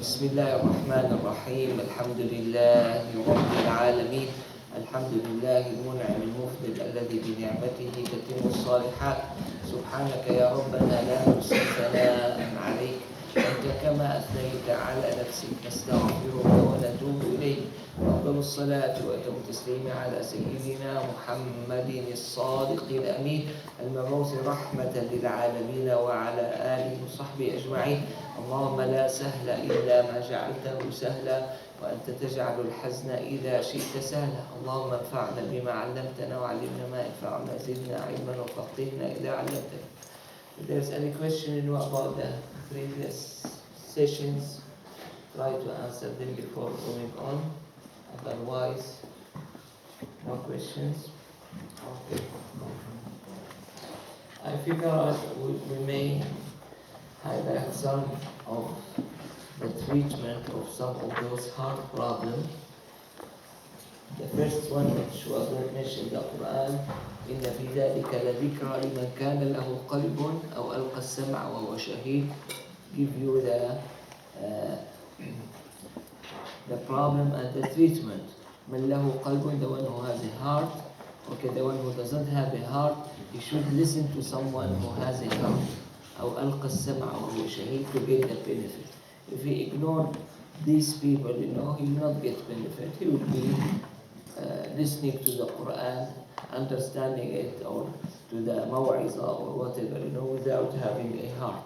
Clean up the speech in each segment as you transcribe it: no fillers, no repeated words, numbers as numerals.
بسم الله الرحمن الرحيم. الحمد لله رب العالمين. الحمد لله المنعم المفضل الذي بنعمته تتم الصالحات. سبحانك يا ربنا لا نحصي ثناء عليك أنت كما أثنيت على نفسك. نستغفرك ونتوب إليك. أفضل الصلاة وأتم التسليم على سيدنا محمد الصادق الأمين المبعوث رحمة للعالمين وعلى آله وصحبه أجمعين. اللهم لا سهل إلا ما جعلته سهلا وأنت تجعل الحزن إذا شئت سهلا. اللهم انفعنا بما علمتنا وعلمنا ما ينفعنا زدنا علما وفقهنا إذا علمتنا. If there's any question about the previous sessions, try to answer them before going on. Otherwise, no questions. Okay. I figure out we may highlight some of the treatment of some of those heart problems. The first one, which was mentioned in the Quran, إن في ذلك لذكرى لمن كان له قلب أو ألقى السمع وهو شهيد. Give you the problem and the treatment. من له قلب, the one who has a heart. Okay, the one who doesn't have a heart, he should listen to someone who has a heart. أو ألقى السمع وهو شهيد, to get the benefit. If he ignored these people, he will not get benefit. He will be listening to the Quran, understanding it, or to the maw'iza or whatever, without having a heart.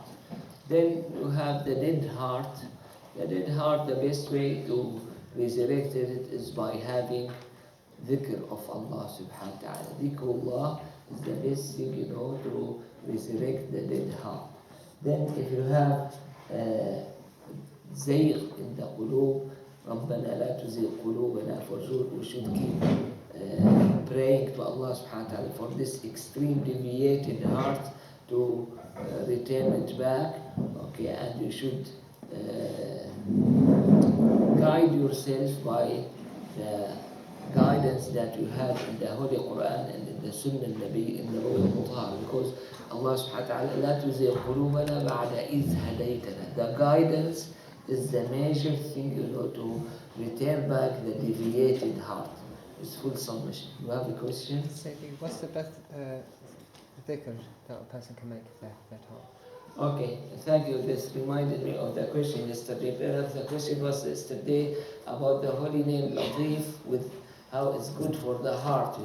Then you have the dead heart. The dead heart, the best way to resurrect it is by having dhikr of Allah subhanahu wa ta'ala. Dhikrullah is the best thing, to resurrect the dead heart. Then if you have zayg in the qulub, رَبَّنَا لَا تُزِغْ قُلُوبَنَا فَاجْعَلْنَا, we should keep praying to Allah subhanahu wa ta'ala for this extreme deviated heart to return it back. Okay, and you should guide yourself by the guidance that you have in the Holy Quran and in the Sunnah Nabi, in the Ruh al-Mutahhar, because Allah subhanahu wa ta'ala لا تزغ قلوبنا بعد إذ هديتنا. The guidance is the major thing, to return back the deviated heart. It's full submission. You have a question? What's the best dhikr that a person can make for their heart? Okay, thank you. This reminded me of the question yesterday. Perhaps the question was yesterday about the holy name Latif, with how it's good for the heart,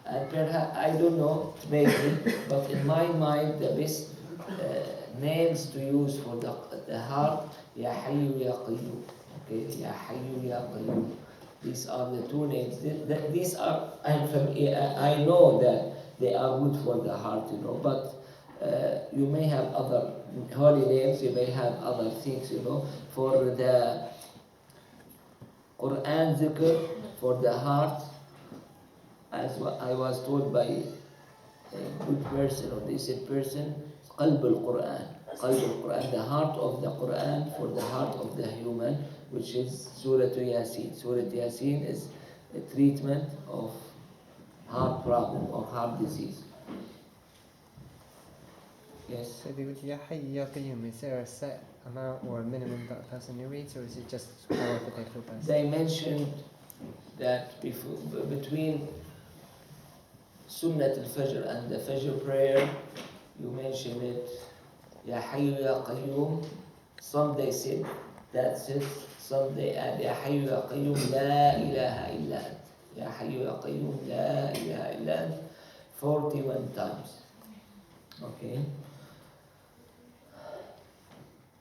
And perhaps, I don't know, maybe, but in my mind, the best names to use for the heart, Ya Hayyu Ya Qayyum. Okay, Ya Hayyu Ya Qayyum. These are the two names. These are, I know that they are good for the heart, but you may have other holy names, you may have other things, for the Quran zikr, for the heart, as I was told by a good person or decent person, qalb al-Quran. Qalb al-Quran, the heart of the Quran, for the heart of the human, which is Surah Yasin. Surah Yasin is a treatment of heart problem or heart disease. Yes? So the Ya Hayyu Ya Qayyum, is there a set amount or a minimum that a person reads, or is it just however they feel best? They mentioned that between Sunnat al-Fajr and the Fajr prayer, you mention it, Ya Hayyu Ya Qayyum. Some they said that's it. Some they add Ya Hayyu Ya Qayyum La ilaha illa ant. Ya Hayyu Ya Qayyum La ilaha illa ant 41 times. Okay.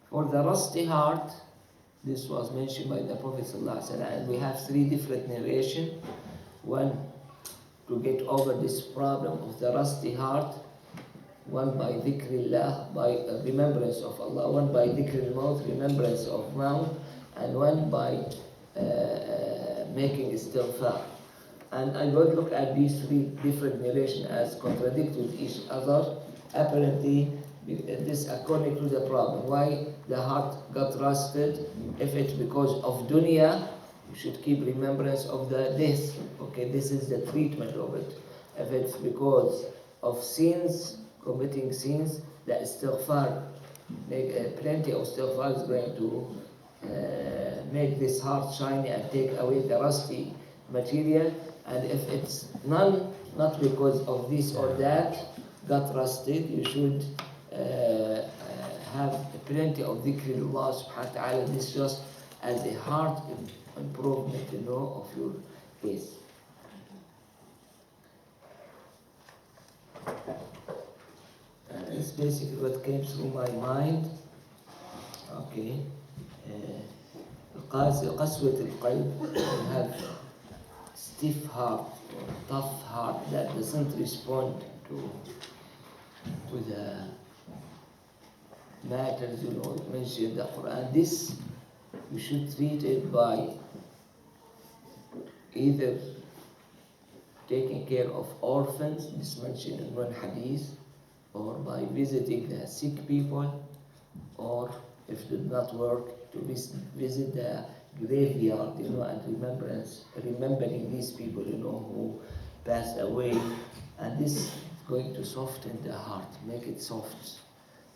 For the rusty heart, this was mentioned by the Prophet ﷺ, and we have 3 different narrations. One, to get over this problem of the rusty heart. One by dhikrillah, by remembrance of Allah. One by dhikril maut, remembrance of maut. And one by making istighfar. And I would look at these 3 different narrations as contradicting each other. Apparently, this according to the problem. Why the heart got rusted? If it's because of dunya, you should keep remembrance of the death. Okay, this is the treatment of it. If it's because of sins, committing sins, the istighfar, plenty of istighfar is going to make this heart shiny and take away the rusty material. And if it's not because of this or that, got rusted, you should have plenty of dhikrullah subhanahu wa ta'ala. This just as a heart improvement, of your case. It's basically what came through my mind. Okay. قسوة القلب, you have stiff heart or tough heart that doesn't respond to the matters mentioned in the Quran. This we should treat it by either taking care of orphans, this mentioned in one hadith, or by visiting the sick people, or if it did not work, to visit the graveyard, and remembering these people, who passed away, and this is going to soften the heart, make it soft.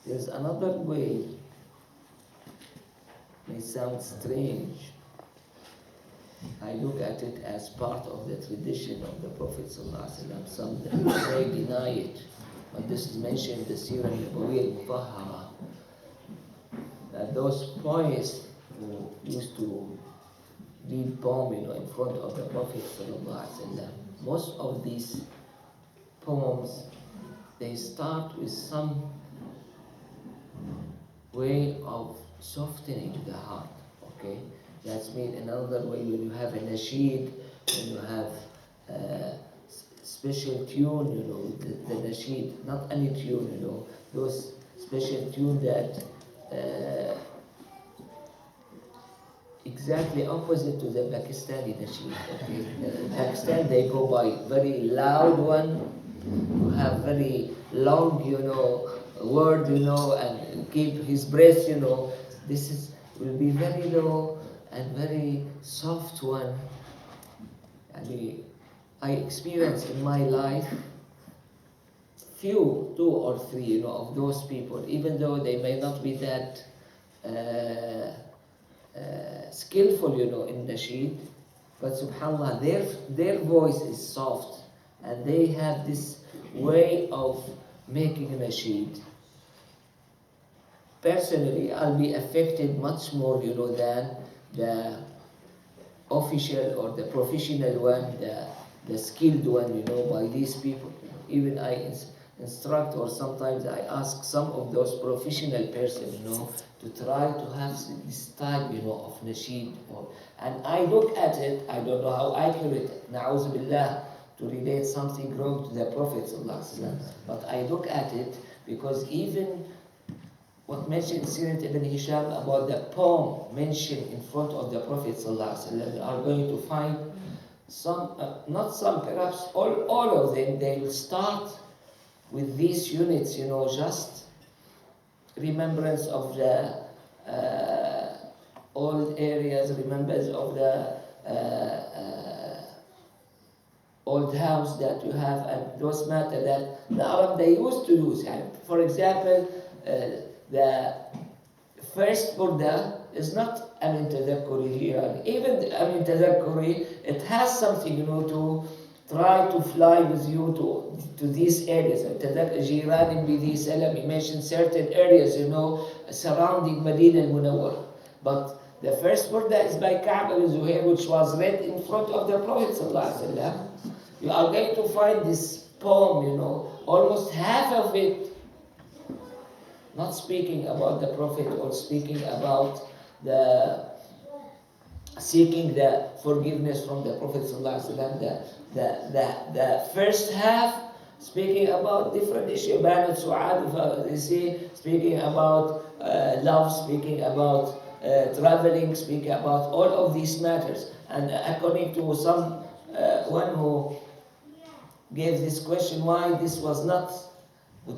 There's another way, may sound strange. I look at it as part of the tradition of the Prophet ﷺ. Some may deny it, but this is mentioned in the Sirah al-Nabawiyya al-Mutahhara, that those poets who used to read poem, in front of the Prophet ﷺ, most of these poems, they start with some way of softening the heart. Okay, that's mean another way when you have a nasheed, when you have special tune, the nasheed, not any tune, those special tune that exactly opposite to the Pakistani nasheed. Okay, in Pakistan they go by very loud one, who have very long, word, and keep his breath, This will be very low and very soft one. I experienced in my life two or three, of those people, even though they may not be that skillful, in nasheed, but subhanAllah, their voice is soft, and they have this way of making nasheed. Personally, I'll be affected much more, than the official or the professional one, the skilled one, by these people. Even I instruct, or sometimes I ask some of those professional persons, to try to have this type, of nasheed. And I look at it, I don't know how accurate, na'uz billah, to relate something wrong to the Prophet ﷺ, but I look at it because even what mentioned in Sirat ibn Hisham about the poem mentioned in front of the Prophet ﷺ, are going to find some, not some, perhaps all of them, they will start with these units, just remembrance of the old areas, remembrance of the old house that you have, and those matter that the Arab they used to use. For example, the first burda is not Amin Tadakkuri here. Even Amin Tadakkuri, it has something, to try to fly with you to these areas. Jiran Bidi Salam, he mentioned certain areas, surrounding Medina al-Munawwar. But the first burda is by Ka'b al-Zuhair, which was read in front of the Prophet ﷺ. You are going to find this poem, almost half of it not speaking about the Prophet or speaking about the seeking the forgiveness from the Prophet ﷺ. The first half speaking about different issues, speaking about love, speaking about traveling, speaking about all of these matters. And according to some one who gave this question, why this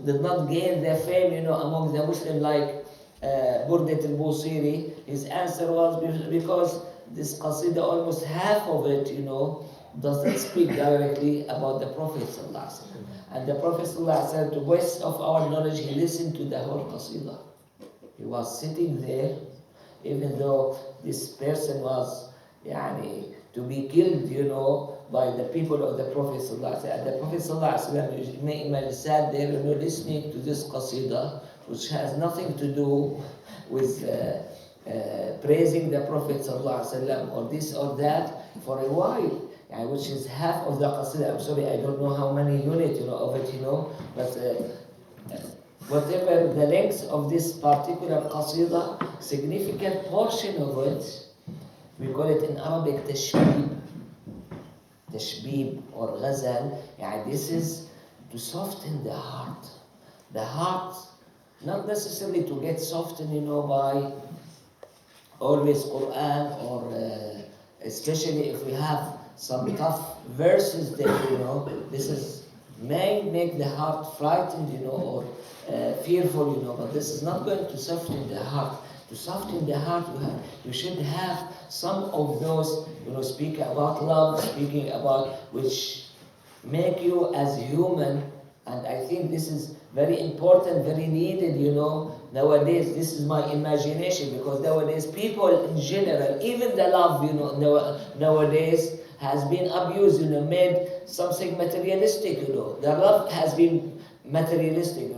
did not gain their fame, among the Muslims, like Burdat al-Busiri, his answer was because this qasida, almost half of it, doesn't speak directly about the Prophet ﷺ. And the Prophet ﷺ, to the best of our knowledge, he listened to the whole qasida. He was sitting there, even though this person was to be killed, by the people of the Prophet sallallahu alaihi wasallam. The Prophet sallallahu alaihi wasallam, you may imagine, sat there, listening to this qasida, which has nothing to do with praising the Prophet sallallahu alaihi wasallam or this or that for a while, which is half of the qasida. I'm sorry, I don't know how many units of it, but whatever the length of this particular qasida, significant portion of it, we call it in Arabic tashbib or ghazal. This is to soften the heart. The heart, not necessarily to get softened, by always Quran or especially if we have some tough verses that, this is may make the heart frightened, or fearful, but this is not going to soften the heart. To soften the heart, you should have some of those, speaking about love, speaking about which make you as human. And I think this is very important, very needed, nowadays. This is my imagination, because nowadays people in general, even the love, nowadays has been abused, made something materialistic, The love has been materialistic,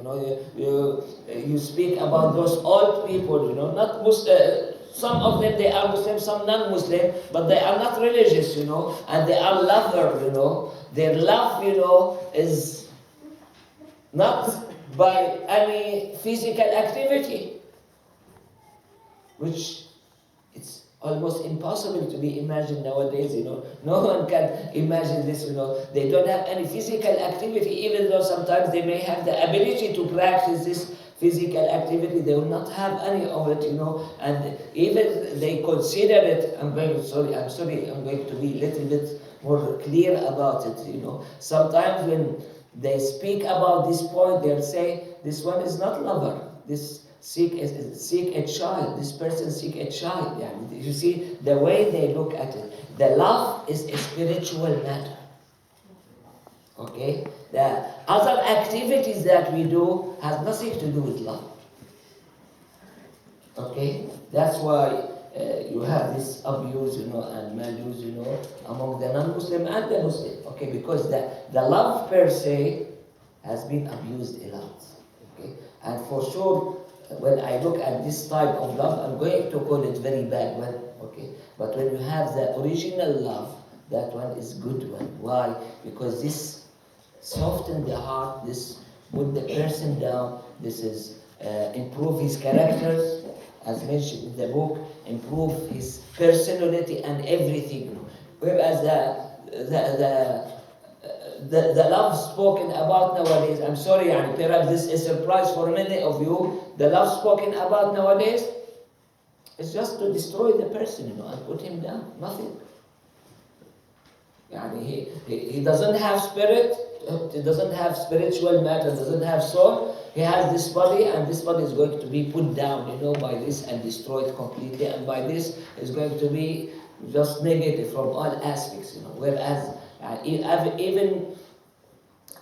you speak about those old people, not Muslim. Some of them, they are Muslim, some non-Muslim, but they are not religious, and they are lovers, Their love, is not by any physical activity, which it's almost impossible to be imagined nowadays, No one can imagine this, They don't have any physical activity, even though sometimes they may have the ability to practice this physical activity. They will not have any of it, And even they consider it, I'm sorry, I'm going to be a little bit more clear about it, Sometimes when they speak about this point, they'll say, this one is not lover. This seek a child. This person seek a child. You see the way they look at it. The love is a spiritual matter. Okay? The other activities that we do has nothing to do with love. Okay? That's why you have this abuse, and maluse, among the non-Muslim and the Muslim. Okay? Because the love per se has been abused a lot. Okay? And for sure, when I look at this type of love, I'm going to call it very bad one. Okay? But when you have the original love, that one is good one. Why? Because this softens the heart, this put the person down, this is improve his characters, as mentioned in the book, improve his personality and everything. Whereas the love spoken about nowadays, I'm sorry, perhaps this is a surprise for many of you, the love spoken about nowadays is just to destroy the person, and put him down, nothing. He doesn't have spirit, he doesn't have spiritual matter, doesn't have soul. He has this body, and this body is going to be put down, by this and destroyed completely, and by this is going to be just negative from all aspects, Whereas even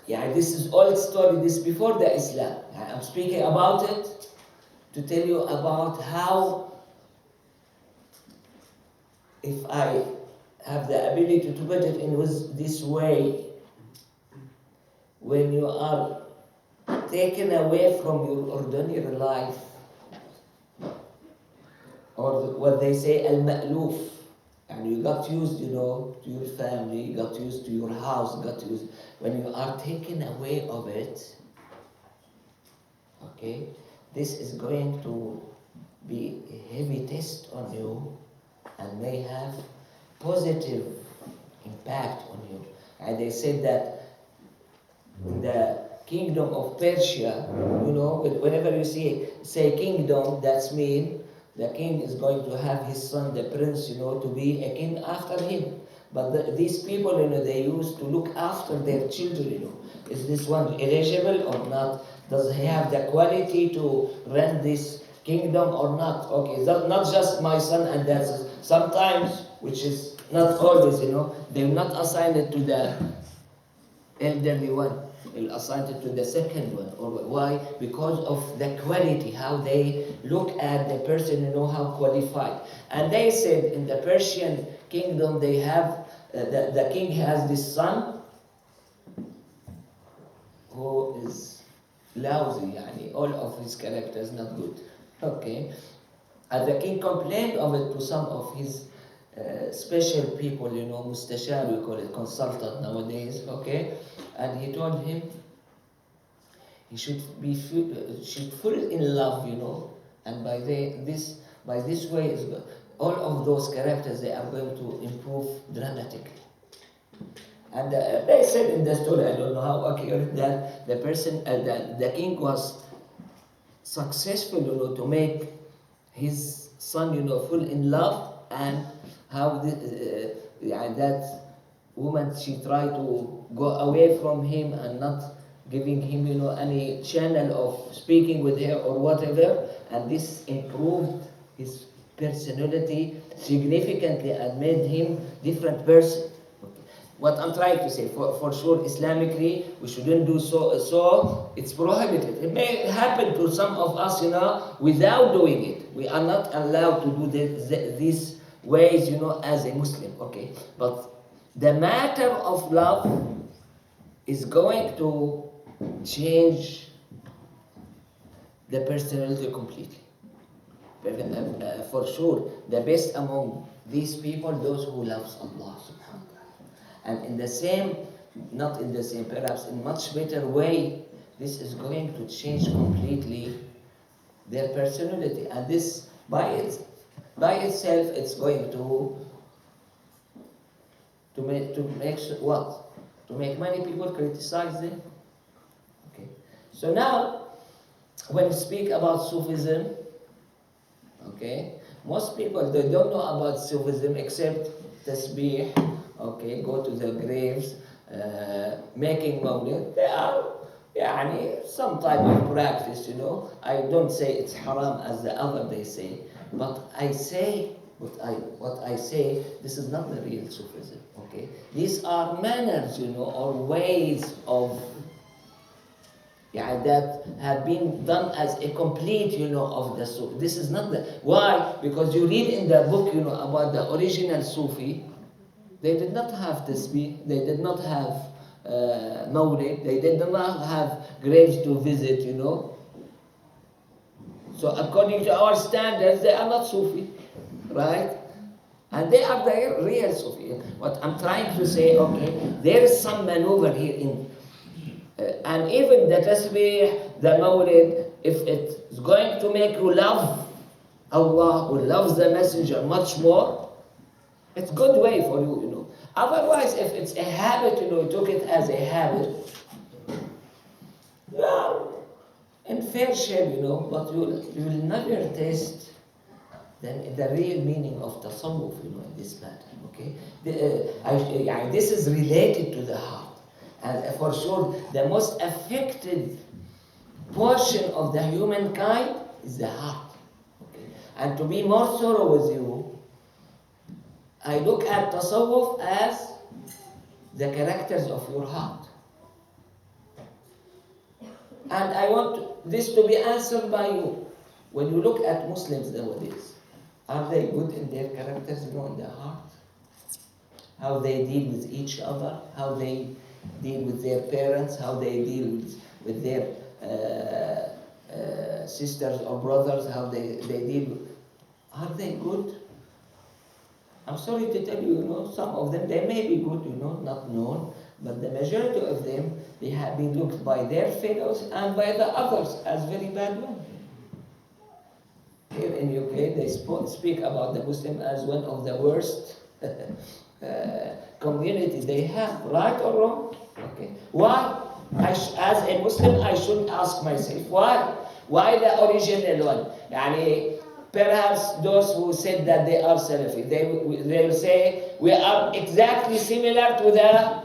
this is old story, this before the Islam. I'm speaking about it to tell you about how, if I have the ability to put it in this way, when you are taken away from your ordinary life, or what they say, al-ma'loof, and you got used, to your family, you got used to your house, when you are taken away of it, okay, this is going to be a heavy test on you and may have positive impact on you. And they said that the kingdom of Persia, whenever you say kingdom, that's mean the king is going to have his son, the prince, to be a king after him. But these people, they used to look after their children, Is this one eligible or not? Does he have the quality to run this kingdom or not? Okay, not just my son and that's sometimes, which is not always, they will not assign it to the elderly one. You'll assign it to the second one. Or why? Because of the quality, how they look at the person, how qualified. And they said in the Persian kingdom, they have, the king has this son who is lousy, yani all of his characters not good. Okay. And the king complained of it to some of his special people, mustashar, we call it, consultant nowadays, okay? And he told him he should fall in love, and by this way, all of those characters, they are going to improve dramatically. And they said in the story, I don't know how accurate, that the person, the king was successful, to make his son, fall in love, and how that woman, she tried to go away from him and not giving him, any channel of speaking with her or whatever, and this improved his personality significantly and made him different person. What I'm trying to say, for sure, Islamically, we shouldn't do so it's prohibited. It may happen to some of us, without doing it. We are not allowed to do these ways, as a Muslim, okay? But the matter of love is going to change the personality completely. For sure, the best among these people, those who loves Allah subhanahu wa ta'ala. And in the same, not in the same, perhaps in much better way, this is going to change completely their personality. And this, by itself, it's going to make what? To make many people criticize them. Okay. So now, when we speak about Sufism, okay, most people, they don't know about Sufism except tasbih, okay, go to the graves, making mawlid. They are, some type of practice, I don't say it's haram as the other they say, but I say, what I say, this is not the real Sufism, okay? These are manners, or ways of, that have been done as a complete, of the Sufi. This is not the, why? Because you read in the book, about the original Sufi, they did not have tasbih, they did not have mawlid, they did not have graves to visit, So according to our standards, they are not Sufi, right? And they are the real Sufi. What I'm trying to say, okay, there is some maneuver here in, and even the tasbih, the mawlid, if it's going to make you love Allah or love the messenger much more, it's good way for you, Otherwise, if it's a habit, you took it as a habit, you are in fair shape, but you will never taste the real meaning of tasawwuf, in this matter, okay? This is related to the heart. And for sure, the most affected portion of the humankind is the heart. Okay? And to be more thorough with you, I look at tasawwuf as the characters of your heart. And I want this to be answered by you. When you look at Muslims nowadays, are they good in their characters, in their heart? How they deal with each other, how they deal with their parents, how they deal with their sisters or brothers, how they deal. Are they good? I'm sorry to tell you, some of them, they may be good, not known, but the majority of them, they have been looked by their fellows and by the others as very bad ones. Here in UK, they speak about the Muslim as one of the worst community they have, right or wrong? Okay. Why? As a Muslim, I should ask myself, why? Why the original one? Perhaps those who said that they are Salafi, they will say, we are exactly similar to the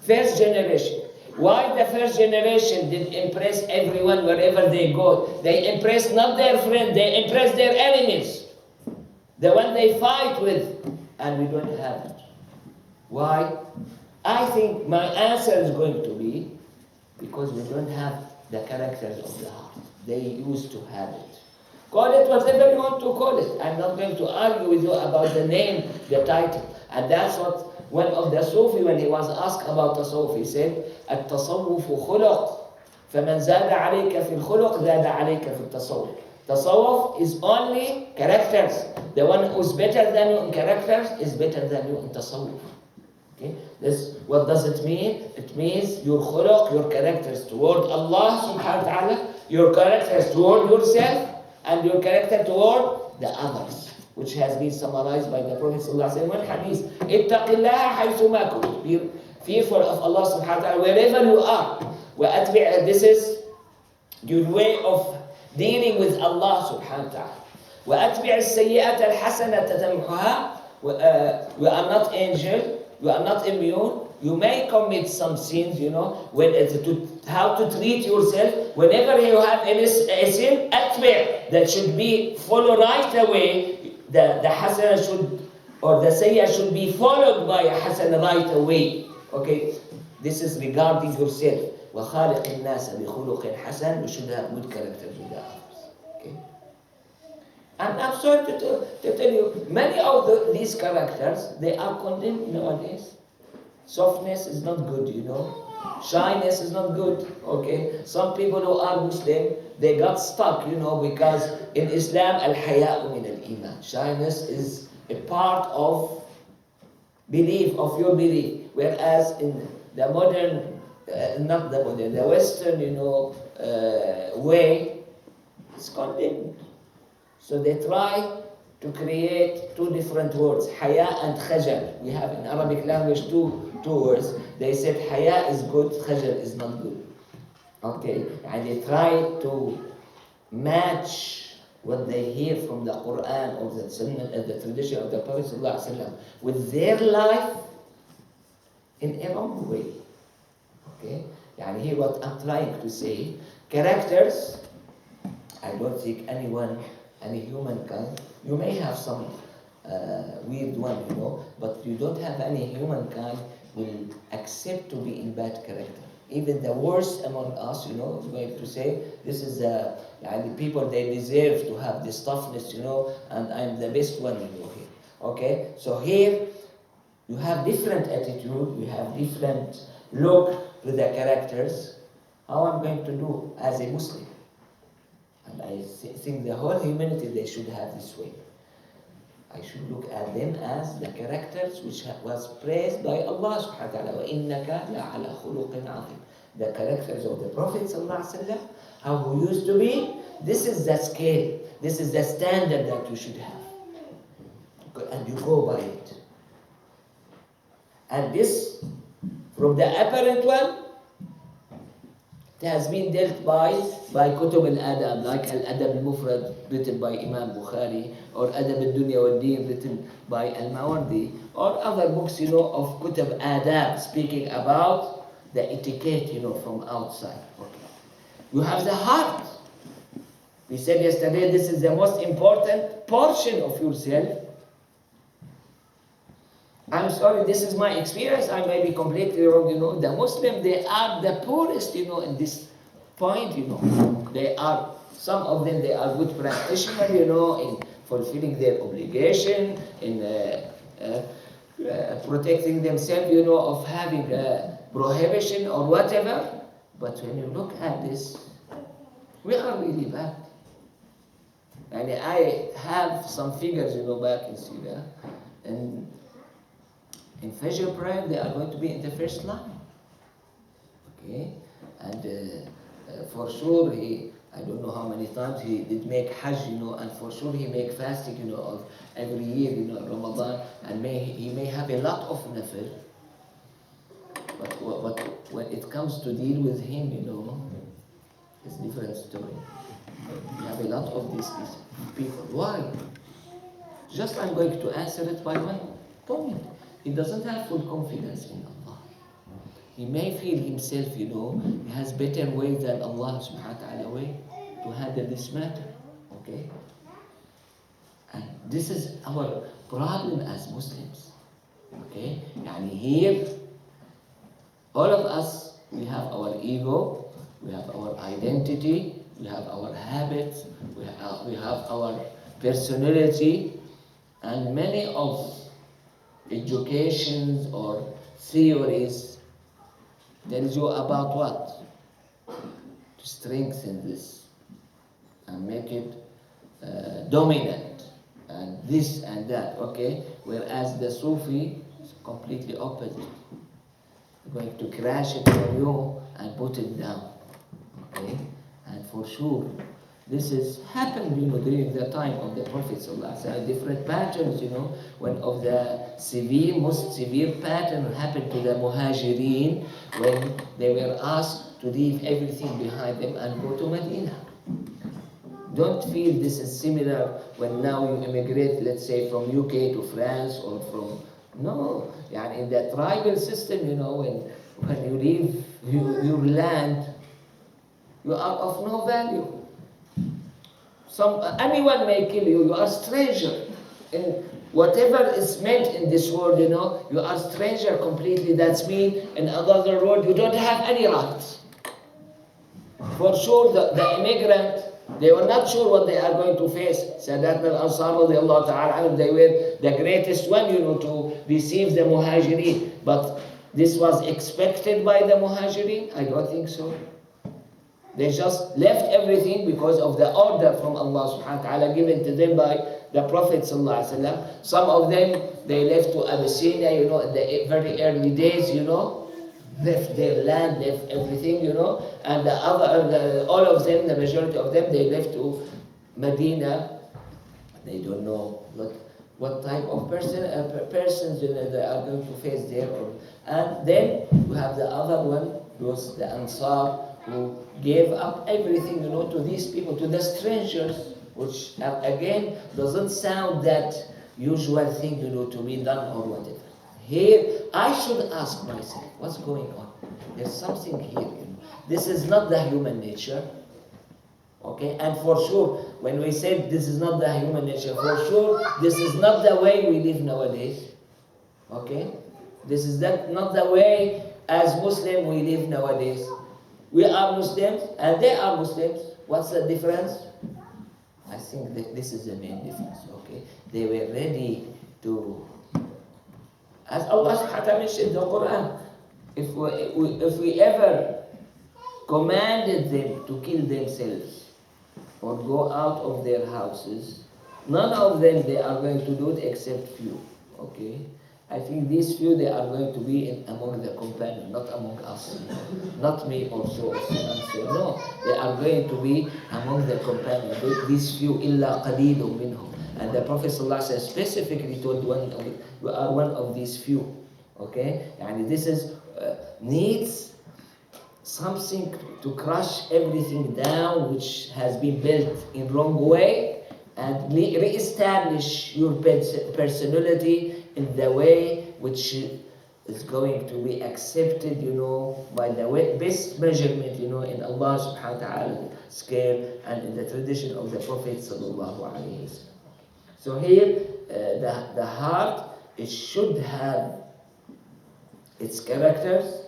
first generation. Why the first generation did impress everyone wherever they go? They impress not their friends, they impress their enemies. The one they fight with, and we don't have it. Why? I think my answer is going to be, because we don't have the characters of the heart. They used to have it. Call it whatever you want to call it. I'm not going to argue with you about the name, the title. And that's what one of the Sufi, when he was asked about tasawwuf, he said, التصوف خلق فمن زاد عليك في الخلق زاد عليك في التصوف. Tasawwuf is only characters. The one who's better than you in characters is better than you in tasawwuf. Okay? This, what does it mean? It means your khuluq, your characters toward Allah subhanahu wa ta'ala, your characters toward yourself, and your character toward the others, which has been summarized by the Prophet sallallahu alaihi wasallam in hadith. اتق الله حيثما كنت. Be fearful of Allah subhanahu wa ta'ala wherever you are. وأتبع, this is your way of dealing with Allah subhanahu wa ta'ala. وأتبع السيئة الحسنة تمحها. We are not angel, we are not immune. You may commit some sins, when how to treat yourself. Whenever you have a sin, atbi', that should be followed right away. The hasana should, or the sayyah should be followed by a hasana right away. Okay, this is regarding yourself. وَخَالِقِ النَّاسَ بِخُلُقٍ حَسَنٍ. You should have good characters with the others. Okay? And I'm sorry to tell you, many of these characters, they are condemned nowadays. Softness is not good, Shyness is not good, okay? Some people who are Muslim, they got stuck, because in Islam, al-haya'u min al-iman. Shyness is a part of belief, of your belief. Whereas in the modern, the Western, way, it's condemned. So they try to create two different words, haya and khajal. We have in Arabic language two words. They said haya is good, khajal is not good. Okay, and they try to match what they hear from the Quran or the Sunnah, the tradition of the Prophet ﷺ with their life in a wrong way. Okay, and here what I'm trying to say, characters, I don't think any humankind, you may have some weird one, but you don't have any humankind will accept to be in bad character. Even the worst among us, is going to say, this is the people, they deserve to have this toughness, and I'm the best one, here. Okay, so here you have different attitude, you have different look to the characters. How I'm going to do as a Muslim? And I think the whole humanity, they should have this way. I should look at them as the characters which was praised by Allah subhanahu wa ta'ala. وَإِنَّكَ لَعَلَى خُلُقٍ عَظِيمٍ. The characters of the Prophet sallallahu alaihi wasallam, how he used to be, this is the scale, this is the standard that you should have. And you go by it. And this, from the apparent one, it has been dealt by Kutub al-Adab, like Al-Adab al-Mufrad, written by Imam Bukhari, or Adab al-Dunya wal-Deen, written by Al-Mawardi, or other books, of Kutub Adab, speaking about the etiquette, from outside. Okay. You have the heart. We said yesterday, this is the most important portion of yourself. I'm sorry, this is my experience, I may be completely wrong, the Muslim, they are the poorest, in this point, They are, some of them, they are good practitioners, in fulfilling their obligation, in protecting themselves, of having a prohibition or whatever. But when you look at this, we are really bad. And I have some figures, back in Syria, and in Fajr prayer, they are going to be in the first line. Okay? And for sure, I don't know how many times he did make Hajj, and for sure he make fasting, of every year, Ramadan, and he may have a lot of nafil. But when it comes to deal with him, it's a different story. You have a lot of these people. Why? Just I'm going to answer it by one point. He doesn't have full confidence in Allah. He may feel himself, he has better way than Allah subhanahu wa ta'ala way to handle this matter. Okay? And this is our problem as Muslims. Okay? And here, all of us, We have our ego, we have our identity, we have our habits, we have our personality, and many of educations or theories tells you about what? To strengthen this and make it dominant and this and that, okay? Whereas the Sufi is completely opposite. Going to crash it for you and put it down, okay? And for sure, this has happened, during the time of the Prophet ﷺ. Different patterns, One of the most severe pattern happened to the Muhajirin when they were asked to leave everything behind them and go to Medina. Don't feel this is similar when now you immigrate, let's say, from UK to France or from... No, in the tribal system, when you leave your land, you are of no value. Anyone may kill you. You are stranger. And whatever is meant in this world, you are stranger completely. That's mean in another world you don't have any rights. For sure, the immigrant, they were not sure what they are going to face. Sadat al-Ansar radiallahu ta'ala, they were the greatest one, to receive the Muhajirin. But this was expected by the Muhajirin? I don't think so. They just left everything because of the order from Allah subhanahu wa ta'ala given to them by the Prophet sallallahu alaihi wasallam. Some of them, they left to Abyssinia, in the very early days, left their land, left everything, and all of them, the majority of them, they left to Medina. They don't know what type of persons they are going to face there. And then you have the other one, was the Ansar, who gave up everything, to these people, to the strangers, which again doesn't sound that usual thing, to be done or whatever. Here, I should ask myself, what's going on? There's something here. This is not the human nature. Okay? And for sure, when we say this is not the human nature, for sure, this is not the way we live nowadays. Okay? This is not the way as Muslim we live nowadays. We are Muslims and they are Muslims. What's the difference? I think that this is the main difference. Okay? They were ready to... As Allah subhanahu wa ta'ala mentioned in the Quran, if we ever commanded them to kill themselves or go out of their houses, none of them they are going to do it except few. Okay? I think these few they are going to be among the companions, not among us. Not me also. No, they are going to be among the companions. These few, illa qalilun minhum. And the Prophet ﷺ specifically told you are one of these few. Okay? And this is needs something to crush everything down which has been built in wrong way and re-establish your personality in the way which is going to be accepted, by the best measurement, in Allah subhanahu wa ta'ala scale and in the tradition of the Prophet sallallahu alaihi wasallam. So here, the heart, it should have its characters,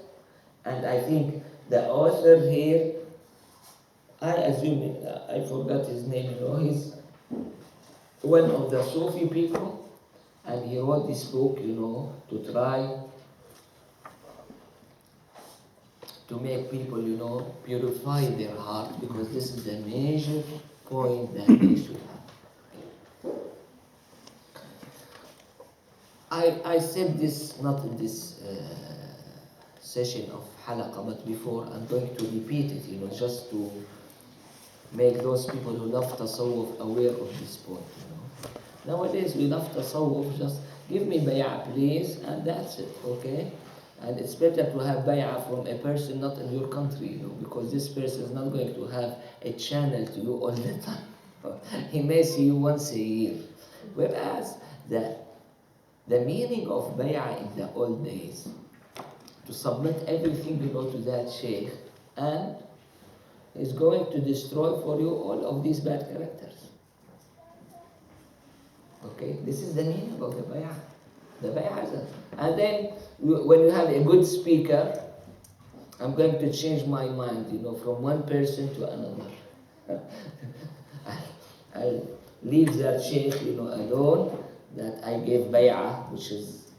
and I think the author here, I assume, I forgot his name, he's one of the Sufi people, and he wrote this book, to try to make people, purify their heart, because this is the major point that they should have. I said this not in this session of Halaqa, but before. I'm going to repeat it, just to make those people who love tasawwuf aware of this point. Nowadays we love tasawwuf, just give me bay'ah please, and that's it, okay? And it's better to have bay'ah from a person not in your country, because this person is not going to have a channel to you all the time. He may see you once a year. Whereas the meaning of bay'ah in the old days, to submit everything to that Shaykh, and is going to destroy for you all of these bad characters. Okay, this is the meaning of the bay'ah. The bay'ah is and then when you have a good speaker, I'm going to change my mind, you know, from one person to another. I'll leave that Shaykh, you know, alone, that I gave bay'ah, which is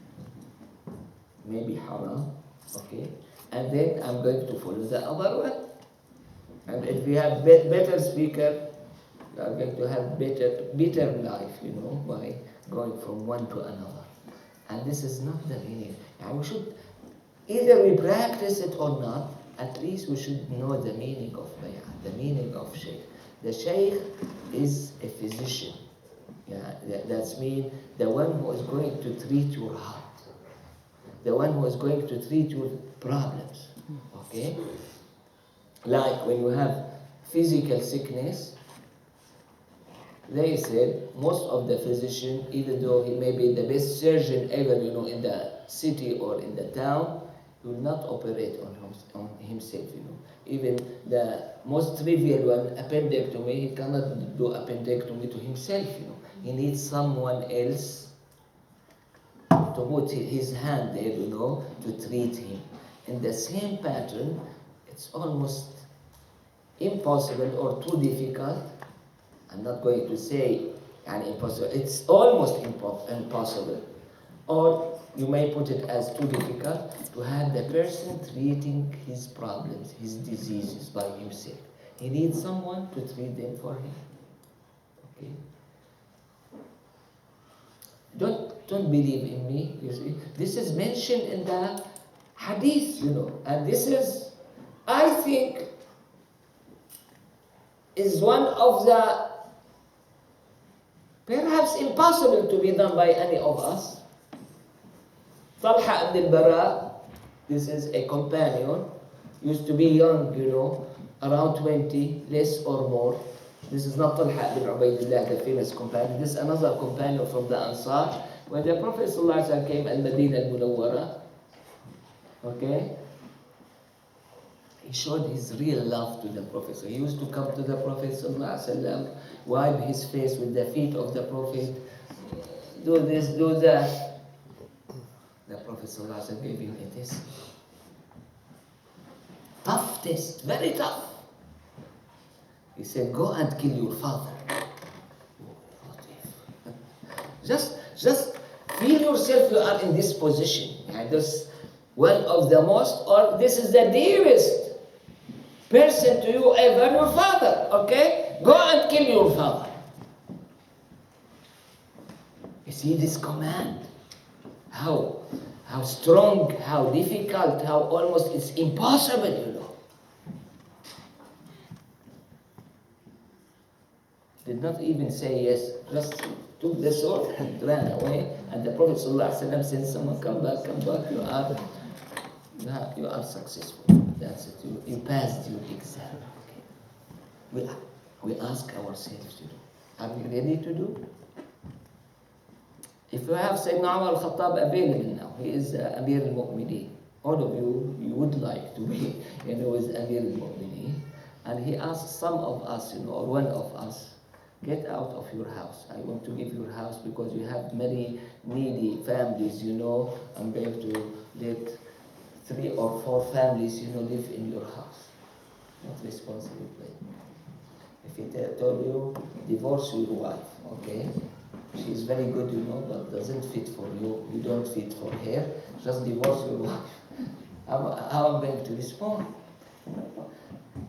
maybe haram, okay? And then I'm going to follow the other one. And if we have better speaker, we are going to have better life, you know, by going from one to another. And this is not the meaning. And we should, either we practice it or not, at least we should know the meaning of bay'ah, the meaning of Shaykh. The Shaykh is a physician. Yeah, that's mean the one who is going to treat your heart, the one who is going to treat your problems. Okay? Like when you have physical sickness, they said most of the physician, even though he may be the best surgeon ever, you know, in the city or in the town, he will not operate on himself, you know. Even the most trivial one, appendectomy, he cannot do appendectomy to himself, you know. He needs someone else to put his hand there, you know, to treat him. In the same pattern, it's almost impossible or too difficult. I'm not going to say impossible. It's almost impossible. Or you may put it as too difficult to have the person treating his problems, his diseases by himself. He needs someone to treat them for him. Okay? Don't believe in me, you see. This is mentioned in the hadith, you know. And this is, I think, is one of the perhaps impossible to be done by any of us. Talha ibn al-Bara, this is a companion, used to be young, you know, around 20, less or more. This is not Talha ibn Ubaydillah, the famous companion. This is another companion from the Ansar. When the Prophet ﷺ came al Medina al-Munawwara, okay, he showed his real love to the Prophet. So he used to come to the Prophet ﷺ, wipe his face with the feet of the Prophet, do this, do that. The Prophet ﷺ gave him a test. Tough test, very tough. He said, go and kill your father. Just feel yourself you are in this position. And this one of the most, or this is the dearest person to you ever, your father. Okay? Go and kill your father. You see this command? How strong, how difficult, how almost it's impossible, you know. Did not even say yes, just took the sword and ran away. And the Prophet ﷺ said, someone come back, you are successful. That's it, you passed your exam. Okay. We ask ourselves to do. Are we ready to do? If you have Sayyidina Umar al-Khattab available now, he is Amir al-Mu'mineen. All of you would like to be, you know, with Amir al-Mu'mineen. And he asked some of us, you know, or one of us, get out of your house. I want to give your house because you have many needy families, you know. I'm going to let 3 or 4 families, you know, live in your house. Not responsible. If he told you, divorce your wife, okay? She's very good, you know, but doesn't fit for you. You don't fit for her. Just divorce your wife. How am I going to respond?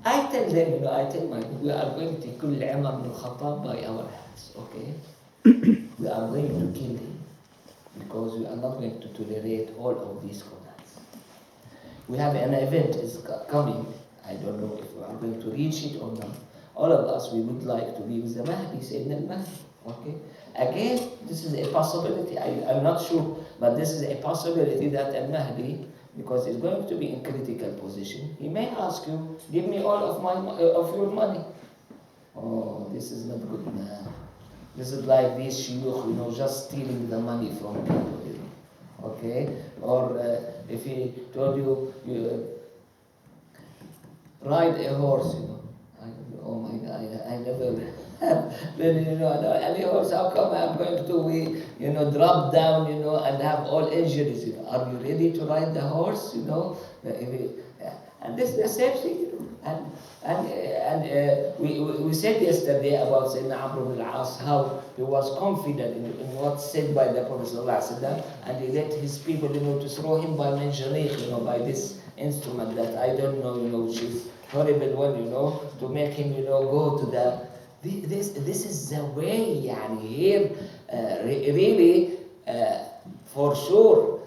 I tell them, you know, I tell my people, we are going to kill Umar ibn al-Khattab by our hands, okay? We are going to kill him because we are not going to tolerate all of these commands. We have an event is coming. I don't know if we are going to reach it or not. All of us, we would like to be with the Mahdi, Sayyidina al-Mahdi, okay? Again, this is a possibility. I'm not sure, but this is a possibility that al-Mahdi, because he's going to be in critical position, he may ask you, give me all of your money. Oh, this is not good, man. This is like these shuyukh, you know, just stealing the money from people, you know. Okay? Or if he told you, ride a horse, you know. Oh my God, I never have been, you know, any horse, how come I'm going to be, you know, drop down, you know, and have all injuries, you know. Are you ready to ride the horse, you know? And And this is the same thing. We said yesterday about Sayyidina Amr ibn al-As, how he was confident in what's said by the Prophet ﷺ, and he let his people, to throw him by manjanik, by this instrument that I don't know, which is horrible one, to make him, go to the. This is the way, يعني here, really, for sure,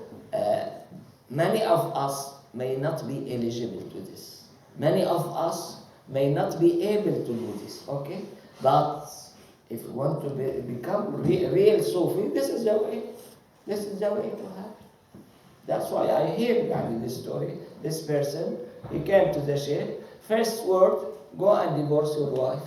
many of us may not be eligible to this. Many of us may not be able to do this, okay? But if you want to become real Sufi, this is the way. This is the way to have. That's why I hear this story. This person, he came to the Shaykh. First word, go and divorce your wife.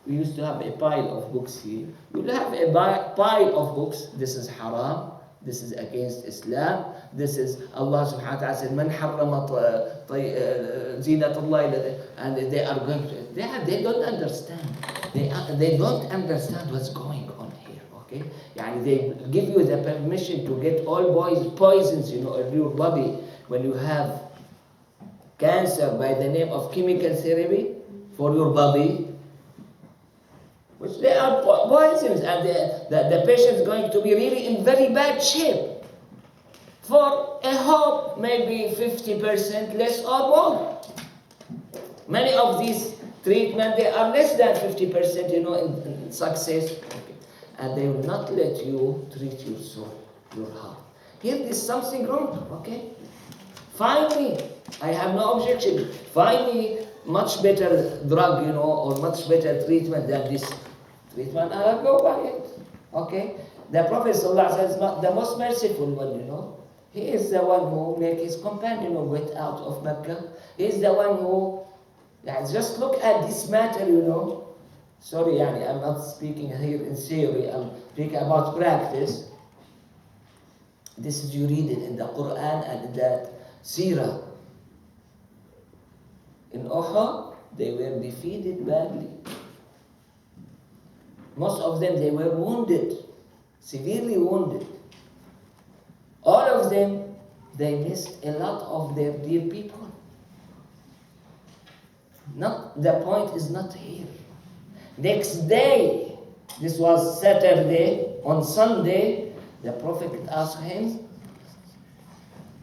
We used to have a pile of books here. We'll have a pile of books. This is haram. This is against Islam. This is Allah subhanahu wa ta'ala said, Man harrama zinatullah, and they are going to, they don't understand. They don't understand what's going on here, okay? They give you the permission to get all poisons, in your body when you have cancer by the name of chemical therapy for your body, which they are poisons, and the patient is going to be really in very bad shape. For a hope, maybe 50% less or more. Many of these treatments, they are less than 50%, in success. Okay. And they will not let you treat your soul, your heart. Here is something wrong, okay? Find me. I have no objection. Find me much better drug, or much better treatment than this treatment, and I'll go by it. Okay? The Prophet ﷺ is not the most merciful one, He is the one who made his companion get out of Mecca. He is the one who, just look at this matter, Sorry, I'm not speaking here in theory, I'm speaking about practice. This is, you read it in the Quran and in the Seerah. In Uhud, they were defeated badly. Most of them, they were wounded, severely wounded. All of them, they missed a lot of their dear people. The point is not here. Next day, this was Saturday, on Sunday, the Prophet asked him,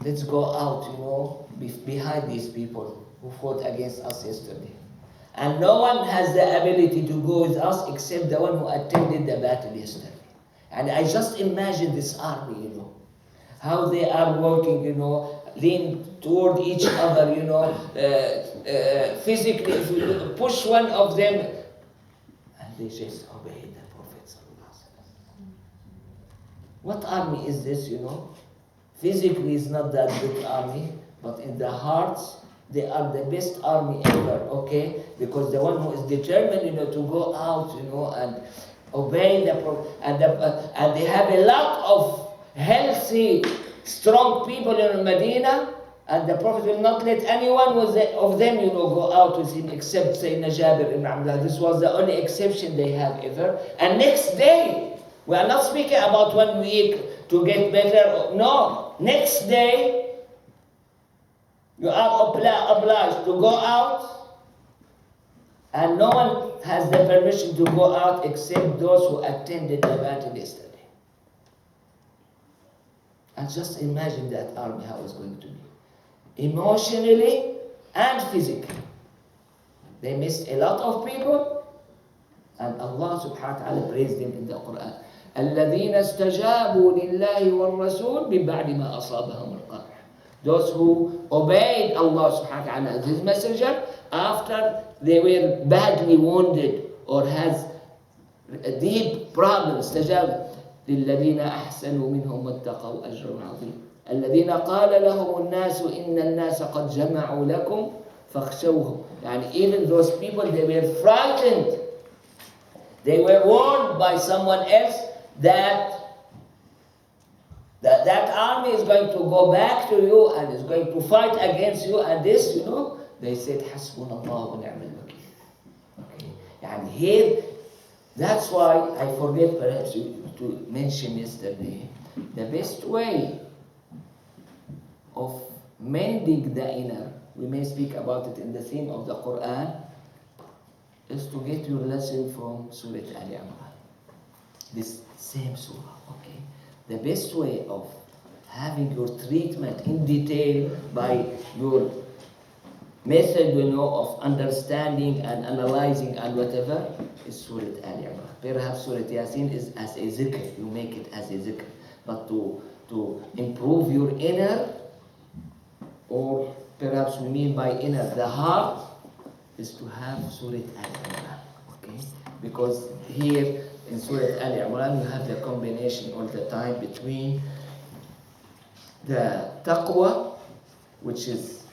let's go out, behind these people who fought against us yesterday. And no one has the ability to go with us except the one who attended the battle yesterday. And I just imagine this army, how they are working, lean toward each other, physically. If you push one of them, and they just obey the Prophet. What army is this, Physically, it's not that good army, but in the hearts, they are the best army ever, okay? Because the one who is determined, to go out, and obey the Prophet, and they have a lot of healthy, strong people in Medina, and the Prophet will not let anyone of them, go out with him except Sayyidina Jabir ibn Abdullah. This was the only exception they have ever. And next day, we are not speaking about 1 week to get better. No, next day, you are obliged to go out, and no one has the permission to go out except those who attended the battle yesterday. And just imagine that army, how it's going to be. Emotionally and physically. They missed a lot of people, and Allah subhanahu wa ta'ala praised them in the Quran. الَّذِينَ اسْتَجَابُوا لِلَّهِ وَالرَّسُولِ بِبَعْدِ مَا أَصَابَهُمُ الْقَرْحُ. Those who obeyed Allah subhanahu wa ta'ala as His messenger after they were badly wounded or has deep problems. استجابوا للذين أحسنوا منهم واتقوا أجر عظيم. الذين قال لهم الناس إن الناس قد جمعوا لكم فاخشوهم. Even those people, they were frightened. They were warned by someone else that army is going to go back to you and is going to fight against you, and this, they said, حسبنا الله ونعم الوكيل. Okay, and here, that's why I forget perhaps to mention yesterday, the best way of mending the inner, we may speak about it in the theme of the Quran, is to get your lesson from Surah Al Imran. This same surah, okay? The best way of having your treatment in detail by your method, of understanding and analyzing and whatever is Surah Al Imran. Perhaps Surah Yasin is as a zikr, you make it as a zikr. But to improve your inner, or perhaps we mean by inner the heart, is to have Surah Al Imran, okay? Because here in Surah Al Imran you have the combination all the time between the taqwa, which is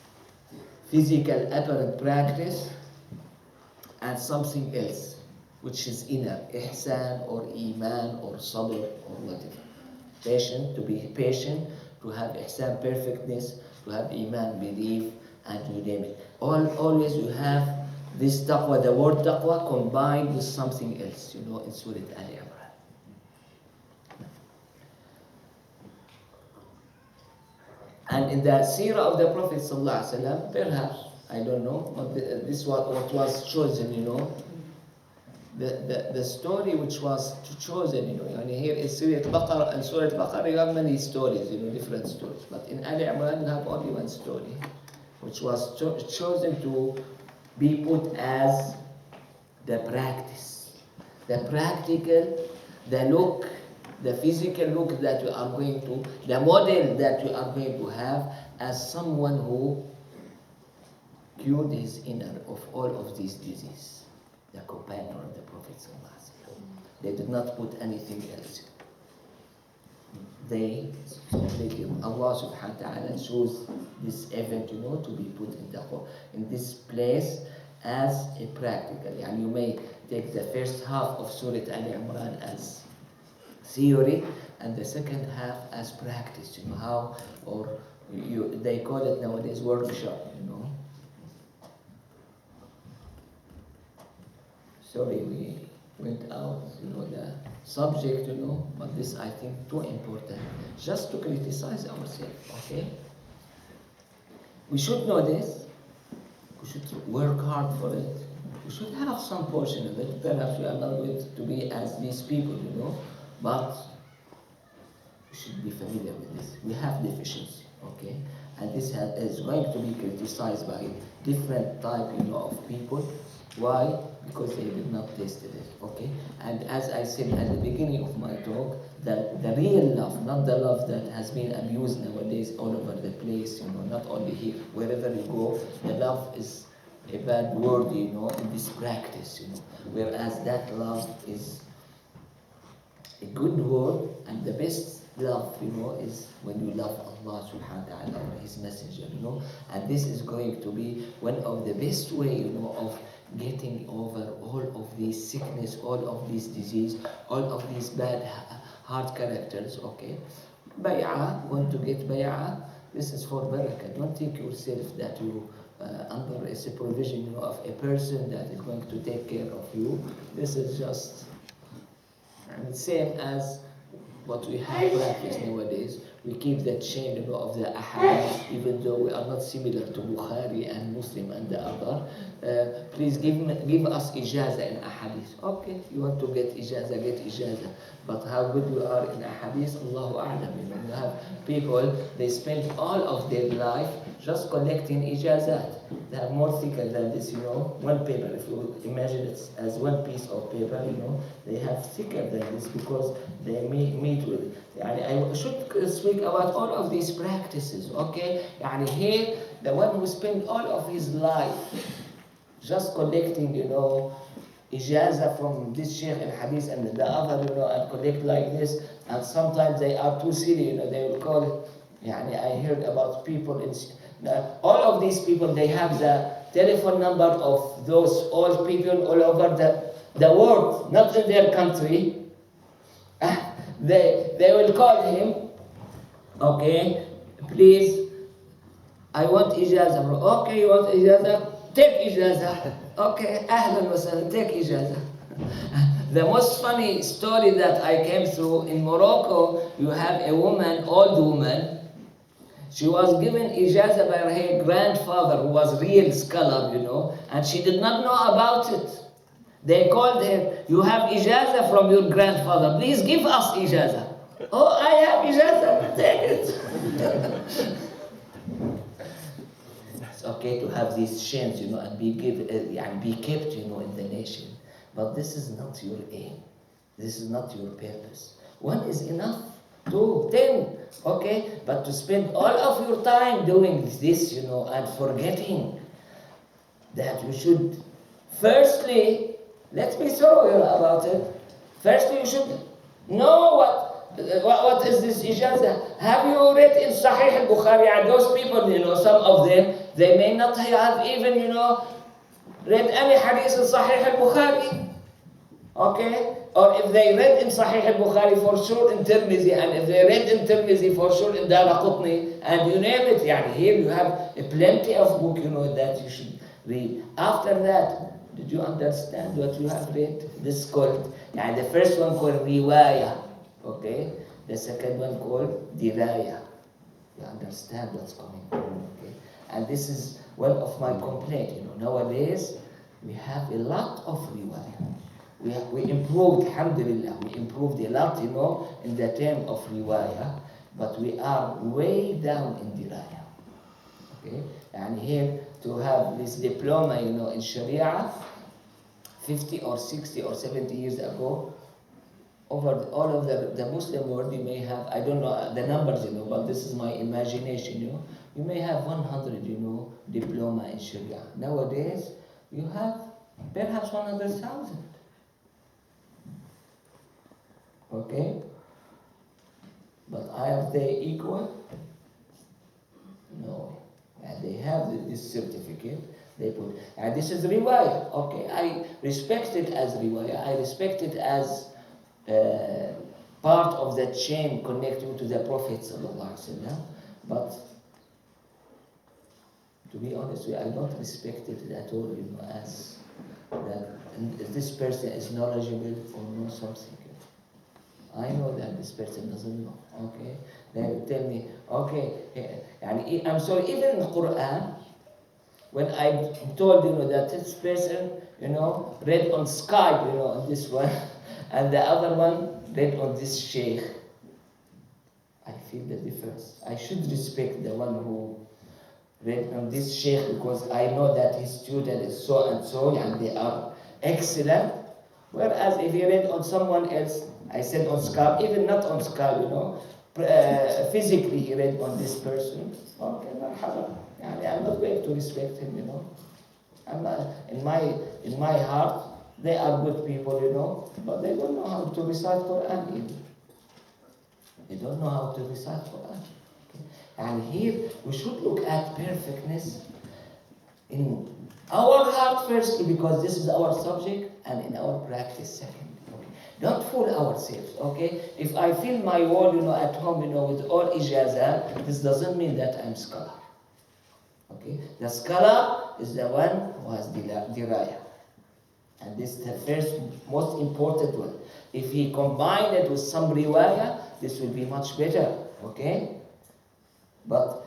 physical apparent practice, and something else, which is inner, ihsan or iman or sabr or whatever. Patient, to be patient, to have ihsan, perfectness, to have iman, belief, and you name it. Always you have this taqwa, the word taqwa combined with something else, in Surah Al Imran. And in the seerah of the Prophet ﷺ, perhaps, I don't know, but this was what was chosen, the story which was chosen, and here is Surah Al-Baqarah, and Surah Al-Baqarah you have many stories, different stories. But in Al Imran you have only one story, which was chosen to be put as the practice, the practical, the look, the physical look that you are going to, the model that you are going to have as someone who cured his inner of all of these diseases, the companion of the Prophet ﷺ. They did not put anything else. They completely, Allah subhanahu wa ta'ala chose this event, to be put in this place as a practical. And you may take the first half of Surah Al-Imran as theory and the second half as practice, how, or they call it nowadays workshop, Sorry, we went out, the subject, but this I think too important, just to criticize ourselves, okay? We should know this, we should work hard for it, we should have some portion of it, perhaps we are not going to be as these people, but we should be familiar with this. We have deficiency, okay? And this is going to be criticized by different type, of people. Why? Because they did not taste it, okay? And as I said at the beginning of my talk, that the real love, not the love that has been abused nowadays all over the place, not only here, wherever you go, the love is a bad word, in this practice, whereas that love is a good word, and the best love, is when you love Allah subhanahu wa ta'ala or His Messenger, and this is going to be one of the best way, of getting over all of these sickness, all of these disease, all of these bad hard characters, okay? Bay'ah, want to get bay'ah, this is for barakah. Don't think yourself that you under a supervision of a person that is going to take care of you. This is just same as what we have practiced nowadays. We keep that chain of the ahadith, even though we are not similar to Bukhari and Muslim and the other. Please give us ijaza in ahadith. Okay, you want to get ijaza. But how good you are in ahadith, Allahu A'lam. You have people, they spend all of their life just collecting ijazat. They have more thicker than this, one paper. If you imagine it as one piece of paper, they have thicker than this because they meet with it. I should speak about all of these practices, okay? Here, the one who spent all of his life just collecting, ijaza from this Shaykh and Hadith and the other, and collect like this, and sometimes they are too silly, they will call it, I heard about people in, all of these people, they have the telephone number of those old people all over the world, not in their country. They will call him, okay, please, I want ijaza. Okay, you want ijaza? Take ijaza. Okay, ahlan wa sahlan, take ijaza. The most funny story that I came through in Morocco, you have a woman, old woman, She was given ijaza by her grandfather, who was real scholar, and she did not know about it. They called her, you have ijaza from your grandfather, please give us ijaza. Oh, I have ijaza, take it. It's okay to have these chains, and be kept, in the nation. But this is not your aim. This is not your purpose. One is enough. 2, 10, okay? But to spend all of your time doing this, and forgetting that you should, firstly, let's be thorough about it. Firstly, you should know what is this ijaza. Have you read in Sahih al-Bukhari? And those people, some of them, they may not have even, read any hadith in Sahih al-Bukhari. Okay? Or if they read in Sahih al-Bukhari, for sure in Tirmizi, and if they read in Tirmizi, for sure in Daraqutni, and you name it. Here you have plenty of book, that you should read. After that, did you understand what you have read? This is called, the first one called riwayah. Okay? The second one called diraya. You understand what's coming on. Okay? And this is one of my complaints. Nowadays, we have a lot of riwayah. We improved, alhamdulillah, we improved a lot, in the term of riwayah, but we are way down in diraya. Okay? And here, to have this diploma, in Sharia, 50 or 60 or 70 years ago, over all of the Muslim world, you may have, I don't know the numbers, but this is my imagination, you may have 100, diploma in Sharia. Nowadays, you have perhaps 100,000. Okay? But are they equal? No. And they have this certificate. They put, and this is riwayah. Okay, I respect it as riwayah. I respect it as part of the chain connecting to the Prophet ﷺ. But to be honest with you, I don't respect it at all, as that this person is knowledgeable or knows something. I know that this person doesn't know. Okay, they will tell me, okay, and I'm sorry, even in the Quran, when I'm told, that this person, read on Skype, on this one, and the other one read on this Shaykh, I feel the difference. I should respect the one who read on this Shaykh, because I know that his student is so and so, and they are excellent. Whereas if he read on someone else, I said on Skype, even not on Skype, physically he read on this person, okay, marhaba. I'm not going to respect him, I'm not, in my heart, they are good people, but they don't know how to recite Quran either. They don't know how to recite Quran. Okay? And here, we should look at perfectness in our heart firstly, because this is our subject, and in our practice second. Okay? Don't fool ourselves, okay? If I fill my wall, at home, with all ijazah, this doesn't mean that I'm scholar. Okay? The scholar is the one who has diraya. And this is the first, most important one. If he combined it with some riwayah, this will be much better, okay? But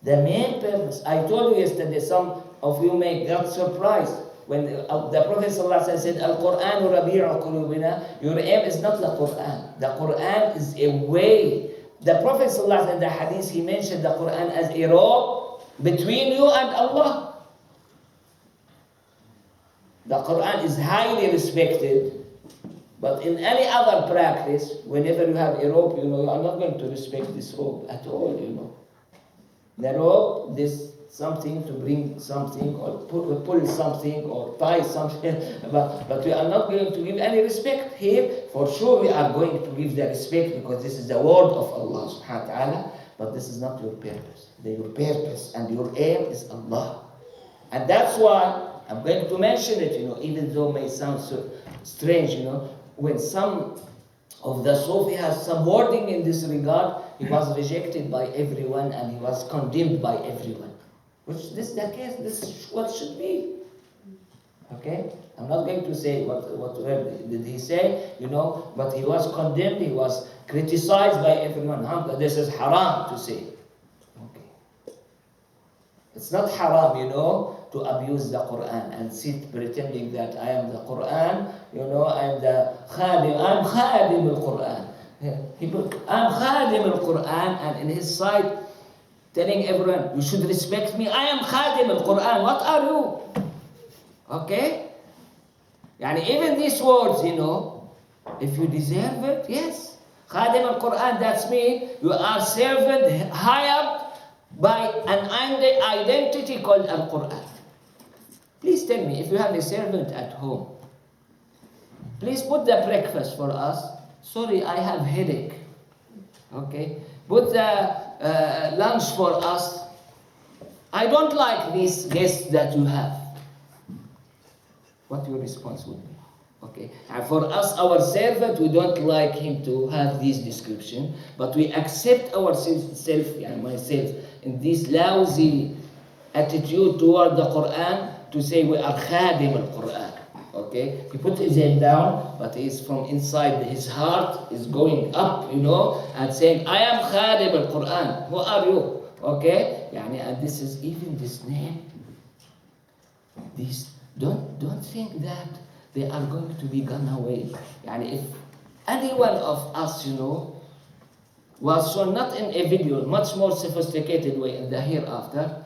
the main purpose, I told you yesterday, some of you may get surprised when the Prophet ﷺ said, Al-Qur'anu rabi'u qulubina, your aim is not the Qur'an. The Qur'an is a way. The Prophet ﷺ in the hadith, he mentioned the Qur'an as a rope between you and Allah. The Quran is highly respected, but in any other practice, whenever you have a rope, you are not going to respect this rope at all, The rope, this something to bring something, or pull something, or tie something, but we are not going to give any respect here. For sure we are going to give the respect, because this is the word of Allah subhanahu wa ta'ala, but this is not your purpose. Your purpose and your aim is Allah. And that's why I'm going to mention it, even though it may sound so strange, when some of the Sufi has some wording in this regard, he was rejected by everyone and he was condemned by everyone. Which this is the case, this is what should be. Okay? I'm not going to say what word did he say, but he was condemned, he was criticized by everyone. This is haram to say. Okay. It's not haram, to abuse the Quran and sit pretending that I am the Quran, I'm the khadim, I'm khadim al-Quran. I'm khadim al-Quran, and in his side telling everyone, you should respect me, I am khadim al-Quran, what are you? Okay? Yani even these words, if you deserve it, yes. Khadim al-Quran, that's mean you are servant hired by an identity called al-Quran. Please tell me, if you have a servant at home, please put the breakfast for us. Sorry, I have headache. Okay? Put the lunch for us. I don't like these guests that you have. What your response would be? Okay? And for us, our servant, we don't like him to have this description, but we accept ourselves, myself, in this lousy attitude toward the Quran to say we are khadim al-Quran. Okay? He put his head down, but he's from inside, his heart is going up, and saying, I am khadim al-Quran. Who are you? Okay? And this is even this name. Don't think that they are going to be gone away. If any one of us, was shown not in a video, much more sophisticated way in the hereafter,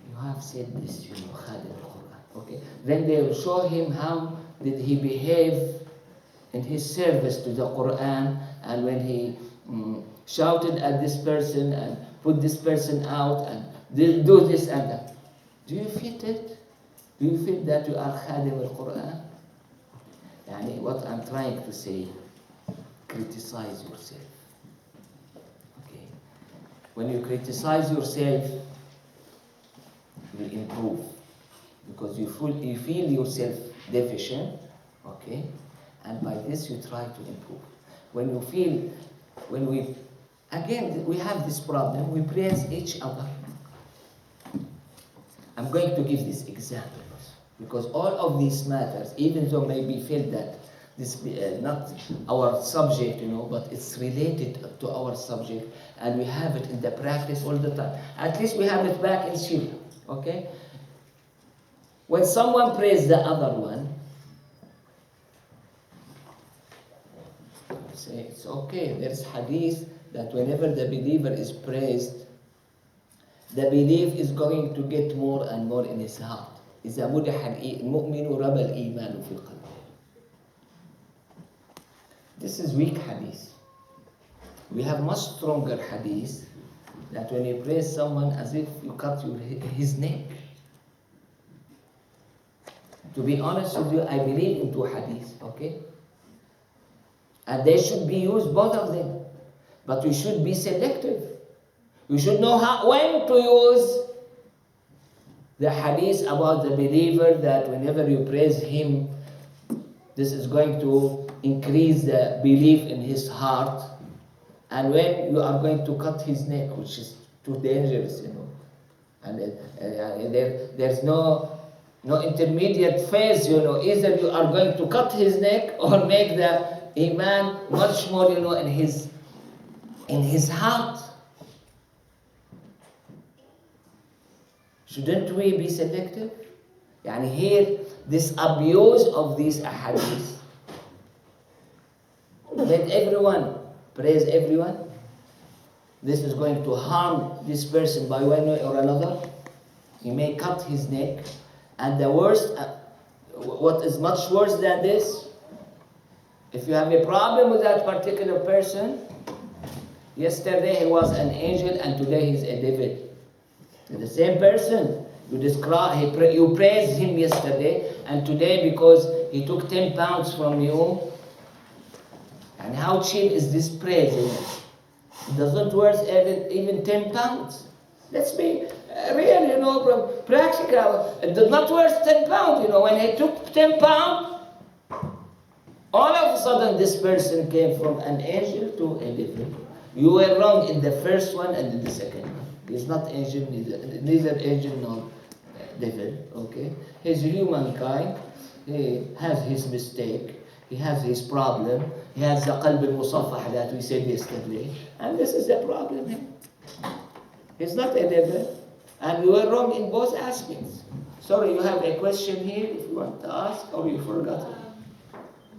you have said this, Khadim al-Quran. Okay? Then they will show him how did he behave in his service to the Quran, and when he shouted at this person and put this person out and do this and that. Do you feel it? Do you feel that you are Khadim al-Quran? What I'm trying to say, criticize yourself. Okay? When you criticize yourself, you will improve. Because you feel yourself deficient, okay? And by this you try to improve. We have this problem, we praise each other. I'm going to give this example. Because all of these matters, even though maybe feel that this not our subject, but it's related to our subject, and we have it in the practice all the time. At least we have it back in Syria, okay? When someone prays the other one, say it's okay. There's hadith that whenever the believer is praised, the belief is going to get more and more in his heart. إذا مدح المؤمن ربى الإيمان في القلب. This is weak hadith. We have much stronger hadith that when you praise someone as if you cut his neck. To be honest with you, I believe in two hadith, okay? And they should be used, both of them. But we should be selective. We should know when to use the hadith about the believer, that whenever you praise him, this is going to increase the belief in his heart. And when you are going to cut his neck, which is too dangerous, And there's no intermediate phase, Either you are going to cut his neck or make the iman much more, in his heart. Shouldn't we be selective? Here, this abuse of these ahadith. Let everyone praise everyone. This is going to harm this person by one way or another. He may cut his neck. And the worst, what is much worse than this, if you have a problem with that particular person, yesterday he was an angel and today he's a devil. The same person, you praised him yesterday, and today because he took 10 pounds from you, and how cheap is this praise? It doesn't worth even 10 pounds. Let's be real, practical. It does not worth 10 pounds, when he took 10 pounds, all of a sudden this person came from an angel to a devil. You were wrong in the first one and in the second one. He's not angel, neither angel nor devil, okay? He's humankind. He has his mistake. He has his problem. He has the qalb al-musaffah that we said yesterday. And this is the problem. He's not a devil. And we were wrong in both aspects. Sorry, you have a question here if you want to ask, or you forgot it?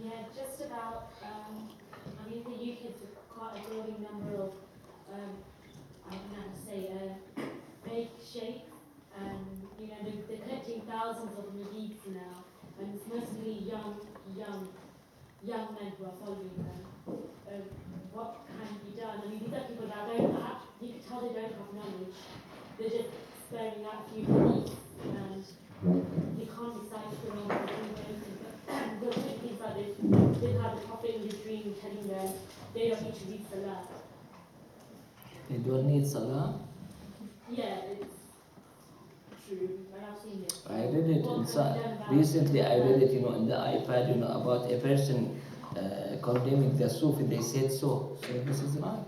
Yeah, just about, I mean, the UK is quite a growing number of, I don't know how to say, fake sheikhs, and, you know, they're collecting thousands of murids now, and it's mostly young men who are following them. What can be done? I mean, these are people that don't have, you can tell they don't have knowledge. They're just sparing out a few hadiths, and they can't decide if they're wrong or anything. But they'll say things like this. They've had the prophet in his dream telling them they don't need to read Salah. They don't need salah? Yeah, it's true. I've seen it. I read it recently. I read it, in the iPad, about a person condemning the Sufi. They said so. So this is right.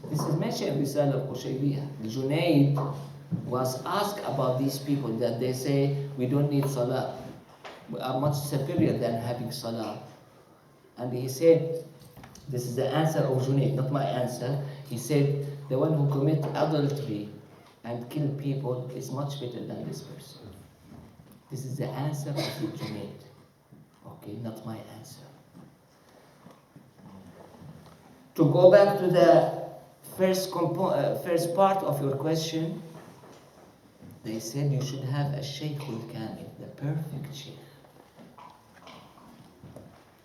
This is mentioned in Risala of Qushaybiyah. Junaid was asked about these people that they say we don't need salah. We are much superior than having salah. And he said, this is the answer of Junaid, not my answer. He said, the one who commits adultery and kill people is much better than this person. This is the answer of Junaid. Okay, not my answer. To go back to the first part of your question, they said you should have a Shaykh al-Kamil, the perfect Shaykh.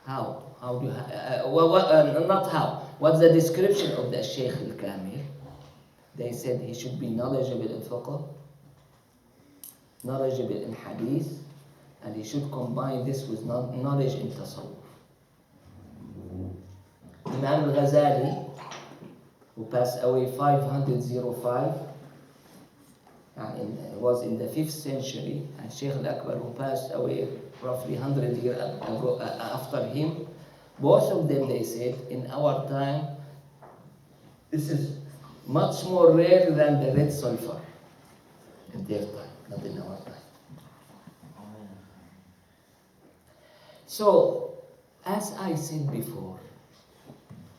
How? How do you not how. What's the description of the Shaykh al-Kamil? They said he should be knowledgeable in fiqh, knowledgeable in hadith, and he should combine this with knowledge in tasawwuf. Imam al-Ghazali, who passed away 505, was in the 5th century, and Shaykh al-Akbar, who passed away roughly 100 years after him, both of them, they said, in our time, this is much more rare than the red sulfur in their time, not in our time. So, as I said before,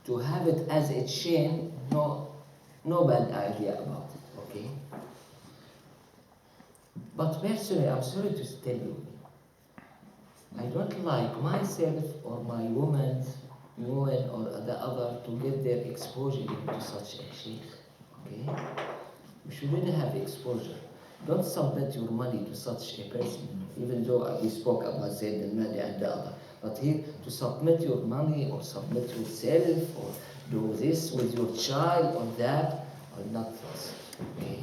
to have it as a chain, no bad idea about it, okay? But personally, I'm sorry to tell you, I don't like myself or my woman or the other to get their exposure into such a sheikh, okay? We shouldn't have exposure. Don't submit your money to such a person, even though we spoke about Zayd al-Madi and the other. But here, to submit your money or submit yourself or do this with your child or that, or not this, okay?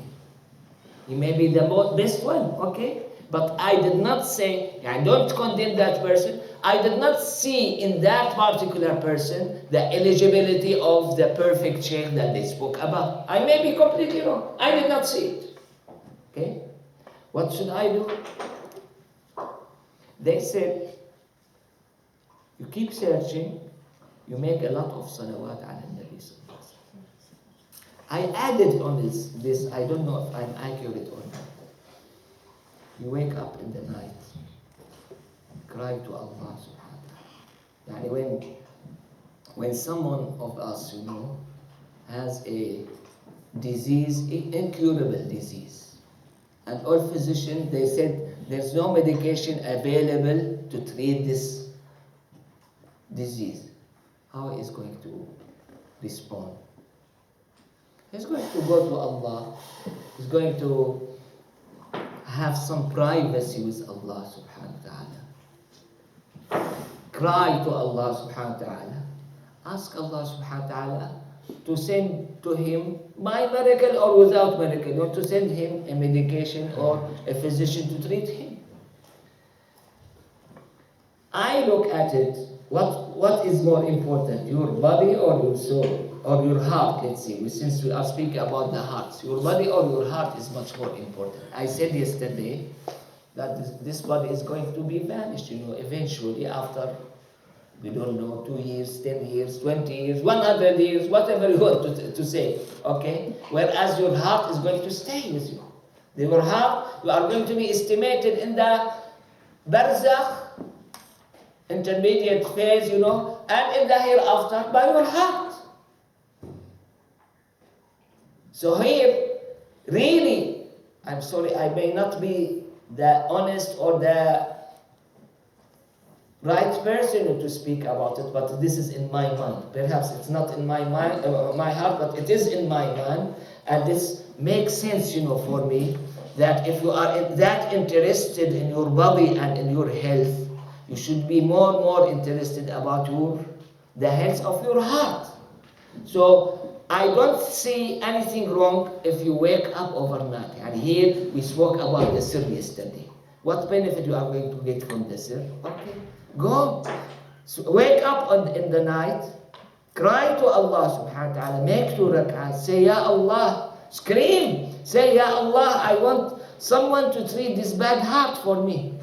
He may be the best one, okay? But I did not say, I don't condemn that person. I did not see in that particular person the eligibility of the perfect sheikh that they spoke about. I may be completely wrong. I did not see it. Okay? What should I do? They said, you keep searching, you make a lot of salawat ala Nabi sallallahu alaihi wasallam. I added on this, I don't know if I'm accurate or not. You wake up in the night, cry to Allah subhanahu wa ta'ala. When someone of us, has a disease, incurable disease, and all physicians, they said there's no medication available to treat this disease, how is going to respond? He's going to go to Allah. He's going to have some privacy with Allah subhanahu wa ta'ala. Cry to Allah subhanahu wa ta'ala. Ask Allah subhanahu wa ta'ala to send to him by miracle or without miracle, or to send him a medication or a physician to treat him. I look at it, what is more important, your body or your soul? Or your heart, let's say, since we are speaking about the heart. Your body or your heart is much more important. I said yesterday that this body is going to be vanished, eventually after, we don't know, 2 years, 10 years, 20 years, 100 years, whatever you want to say, okay? Whereas your heart is going to stay with you. Your heart, you are going to be estimated in the barzakh, intermediate phase, and in the hereafter by your heart. So here, really, I'm sorry, I may not be the honest or the right person to speak about it, but this is in my mind. Perhaps it's not in my mind, my heart, but it is in my mind, and this makes sense, for me, that if you are that interested in your body and in your health, you should be more interested about the health of your heart. So I don't see anything wrong if you wake up overnight. And here we spoke about the sir yesterday. What benefit you are going to get from the sir? Okay, go. So wake up in the night, cry to Allah subhanahu wa ta'ala, make 2 rak'ahs, say Ya Allah, scream, say Ya Allah, I want someone to treat this bad heart for me.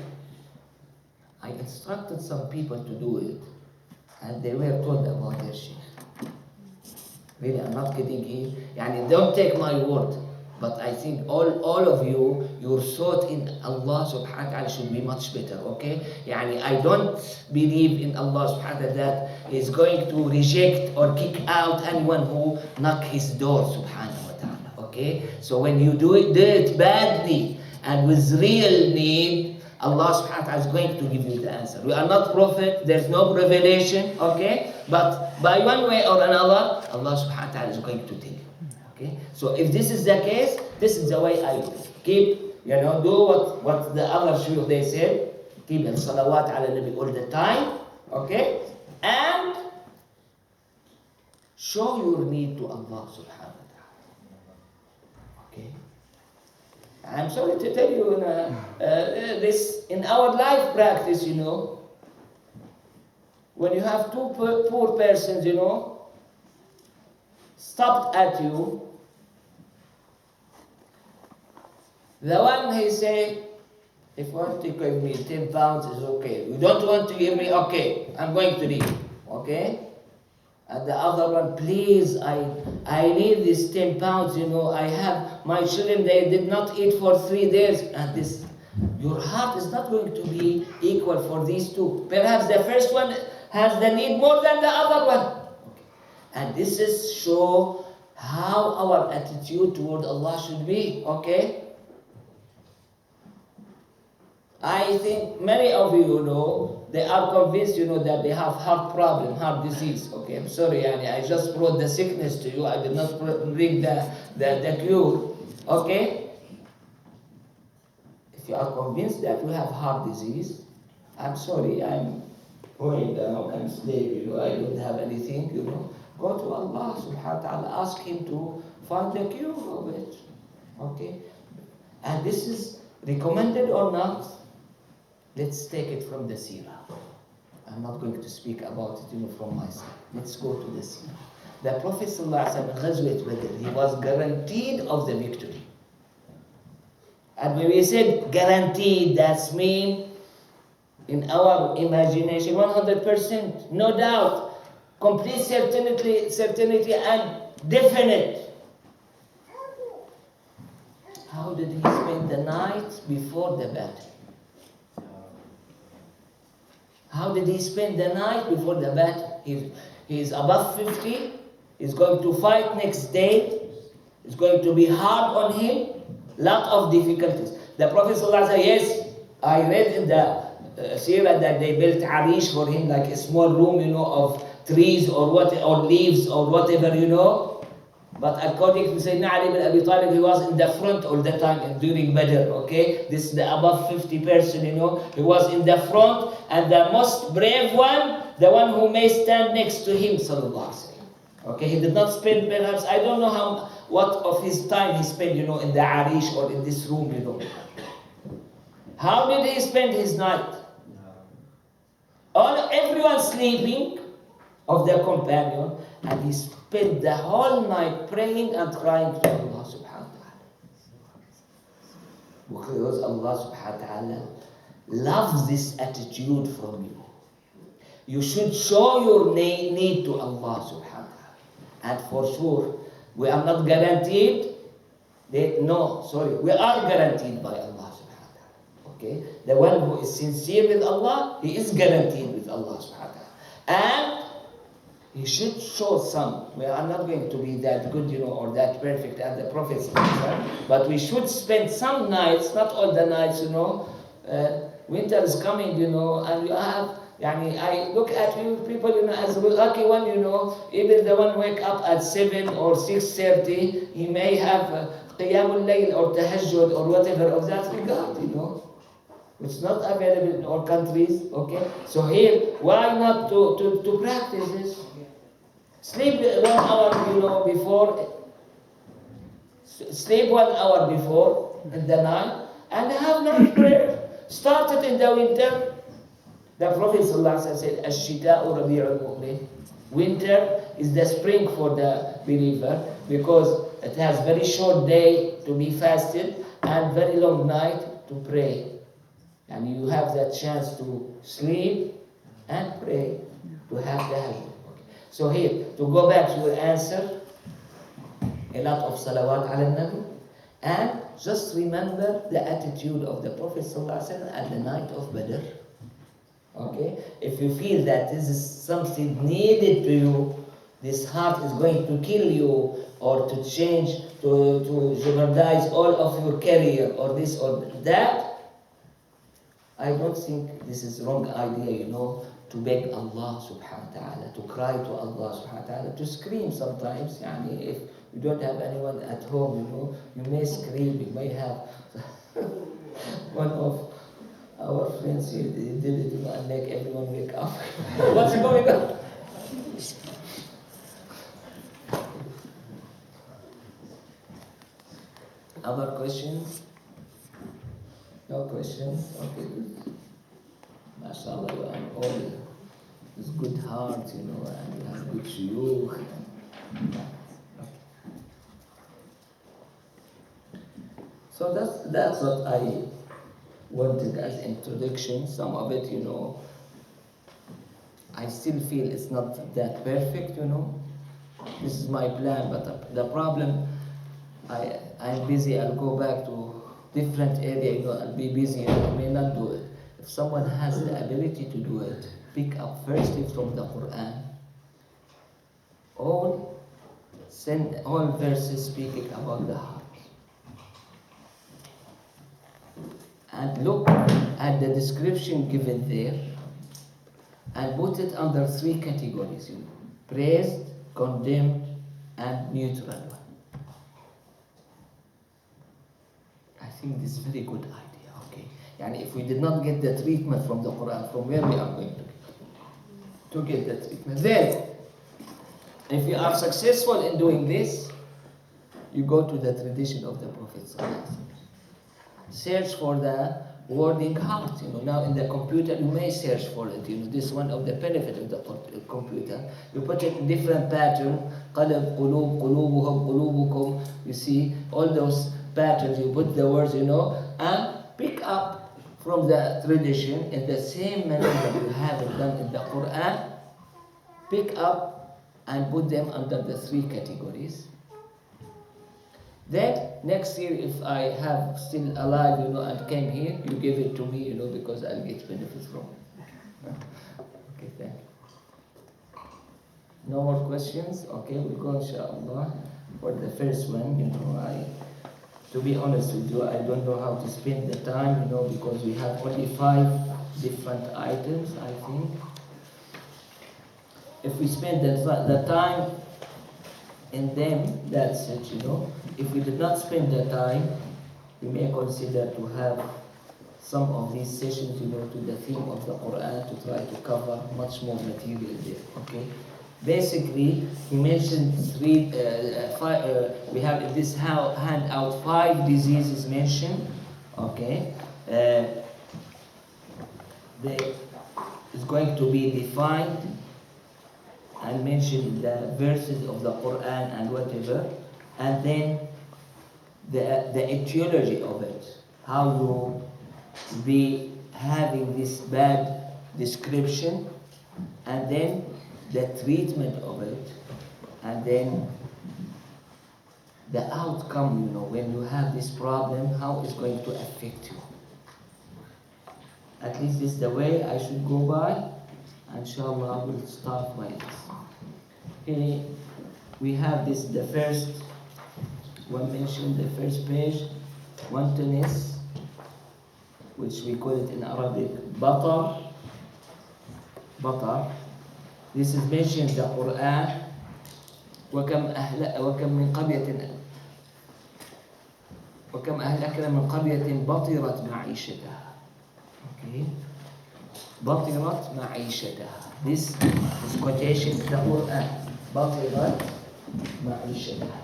I instructed some people to do it, and they were told about their Shaykh. Really, I'm not kidding here. Don't take my word, but I think all of you, your thought in Allah subhanahu wa ta'ala should be much better, okay? I don't believe in Allah subhanahu wa ta'ala that is going to reject or kick out anyone who knock his door subhanahu wa ta'ala, okay? So when you do it badly and with real need, Allah subhanahu wa ta'ala is going to give you the answer. We are not prophet, there's no revelation, okay? But by one way or another, Allah subhanahu wa ta'ala is going to tell you. Okay? So if this is the case, this is the way I do. Keep, do what the other shuyukh they said. Keep al-salawat ala nabi all the time, okay? And show your need to Allah subhanahu wa ta'ala. Okay? I'm sorry to tell you this in our life practice, when you have 2 poor persons, stopped at you, the one he say, if you want to give me 10 pounds is okay. You don't want to give me, okay, I'm going to leave, okay? And the other one, please, I need this 10 pounds, I have my children, they did not eat for 3 days. And this, your heart is not going to be equal for these 2. Perhaps the first one has the need more than the other one. Okay. And this is show how our attitude toward Allah should be, okay? I think many of you know, they are convinced, that they have heart problem, heart disease. Okay, I'm sorry, I just brought the sickness to you. I did not bring the cure. Okay? If you are convinced that you have heart disease, I'm sorry, I'm going down, I'm slave, I don't have anything, Go to Allah subhanahu wa ta'ala, ask Him to find the cure of it. Okay? And this is recommended or not? Let's take it from the seerah. I'm not going to speak about it, from my side. Let's go to the seerah. The Prophet ﷺ, Ghazwat Badr, he was guaranteed of the victory. And when we said guaranteed, that's mean in our imagination 100%, no doubt, complete certainty and definite. How did he spend the night before the battle? How did he spend the night before the battle? He's above 50. He's going to fight next day. It's going to be hard on him. Lot of difficulties. The Prophet ﷺ, yes, I read in the seerah that they built arish for him, like a small room, of trees or leaves or whatever, But according to Sayyidina Ali bin Abi Talib, he was in the front all the time during Badr, okay? This is the above 50 person, He was in the front, and the most brave one, the one who may stand next to him, sallallahu alaihi wasallam. Okay, he did not spend perhaps, I don't know what of his time he spent, in the arish or in this room, How did he spend his night? Everyone sleeping of their companion, and he spent the whole night praying and crying to Allah subhanahu wa ta'ala. Because Allah subhanahu wa ta'ala loves this attitude from you. You should show your need to Allah subhanahu wa ta'ala. And for sure, we are not guaranteed. We are guaranteed by Allah subhanahu wa ta'ala. Okay? The one who is sincere with Allah, he is guaranteed with Allah subhanahu wa ta'ala. And He should show some. We are not going to be that good, or that perfect as the Prophet, but we should spend some nights, not all the nights, winter is coming, and you have, I look at you people, as the lucky one, even the one wake up at 7 or 6:30, he may have Qiyamul Layl or Tahajjud or whatever of that regard, It's not available in all countries, okay? So here, why not to practice this? Sleep 1 hour, before. Sleep 1 hour before in the night and have night prayer. Start it in the winter. The Prophet ﷺ said, "Ash-shita'u rabi'ul mu'min." Winter is the spring for the believer because it has very short day to be fasted and very long night to pray. And you have that chance to sleep and pray, to have the habit. So here, to go back to your answer, a lot of salawat ala nabi, and just remember the attitude of the Prophet ﷺ at the night of Badr. Okay? If you feel that this is something needed to you, this heart is going to kill you or to change, to jeopardize all of your career or this or that, I don't think this is wrong idea, to beg Allah subhanahu wa ta'ala, to cry to Allah subhanahu wa ta'ala, to scream sometimes. If you don't have anyone at home, you may scream, you may have one of our friends here, they did it, and make everyone wake up. What's going on? Other questions? No questions? Okay, good. MashaAllah, you are all with good heart, and you have good shuyukh. So that's what I wanted as introduction. Some of it, I still feel it's not that perfect, This is my plan, but the problem, I'm busy, I'll go back to different area, I'll be busy, I may not do it. If someone has the ability to do it, pick up firstly from the Quran. All verses speaking about the heart. And look at the description given there and put it under 3 categories, praised, condemned, and neutral one. I think this is a very good idea, okay? If we did not get the treatment from the Quran, from where we are going to get the treatment? Then, if you are successful in doing this, you go to the tradition of the Prophet ﷺ. Search for the wording heart. Now in the computer you may search for it. This is one of the benefits of the computer. You put it in different pattern. Qalb, qulub, qulubuhum, qulubukum. You see all those patterns. You put the words, and pick up from the tradition in the same manner that you have it done in the Quran. Pick up and put them under the 3 categories. Then next year, if I have still alive, and came here, you give it to me, because I'll get benefits from it. Okay, thank you. No more questions? Okay, we'll go inshallah for the first one. To be honest with you, I don't know how to spend the time, because we have only 5 different items, I think. If we spend the time in them, that's it, If we did not spend the time, we may consider to have some of these sessions, to the theme of the Quran, to try to cover much more material there, okay? Basically, he mentioned 5, we have in this handout 5 diseases mentioned, okay? It's going to be defined and mentioned the verses of the Quran and whatever, and then the etiology of it, how you be having this bad description, and then the treatment of it, and then the outcome, when you have this problem, how it's going to affect you. At least this is the way I should go by. Inshallah, I will start by this. Okay, we have this, the first one mentioned, the first page, wantonness, which we call it in Arabic, batar. Batar. This is mentioned in the Quran. وكم أهلكنا من قرية بطرت معيشتها. Okay. بطرت معيشتها. This is quotation in the Quran. بطرت معيشتها.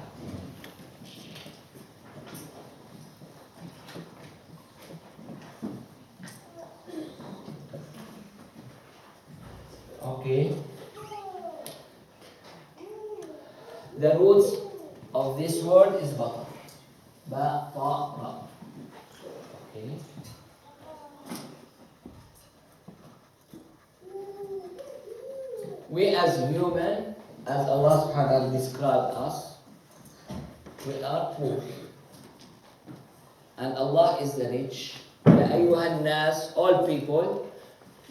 Okay. The roots of this word is batar. Batara. Okay. We as human, as Allah subhanahu wa ta'ala described us, we are poor. And Allah is the rich. Ya ayyuhan nas, all people,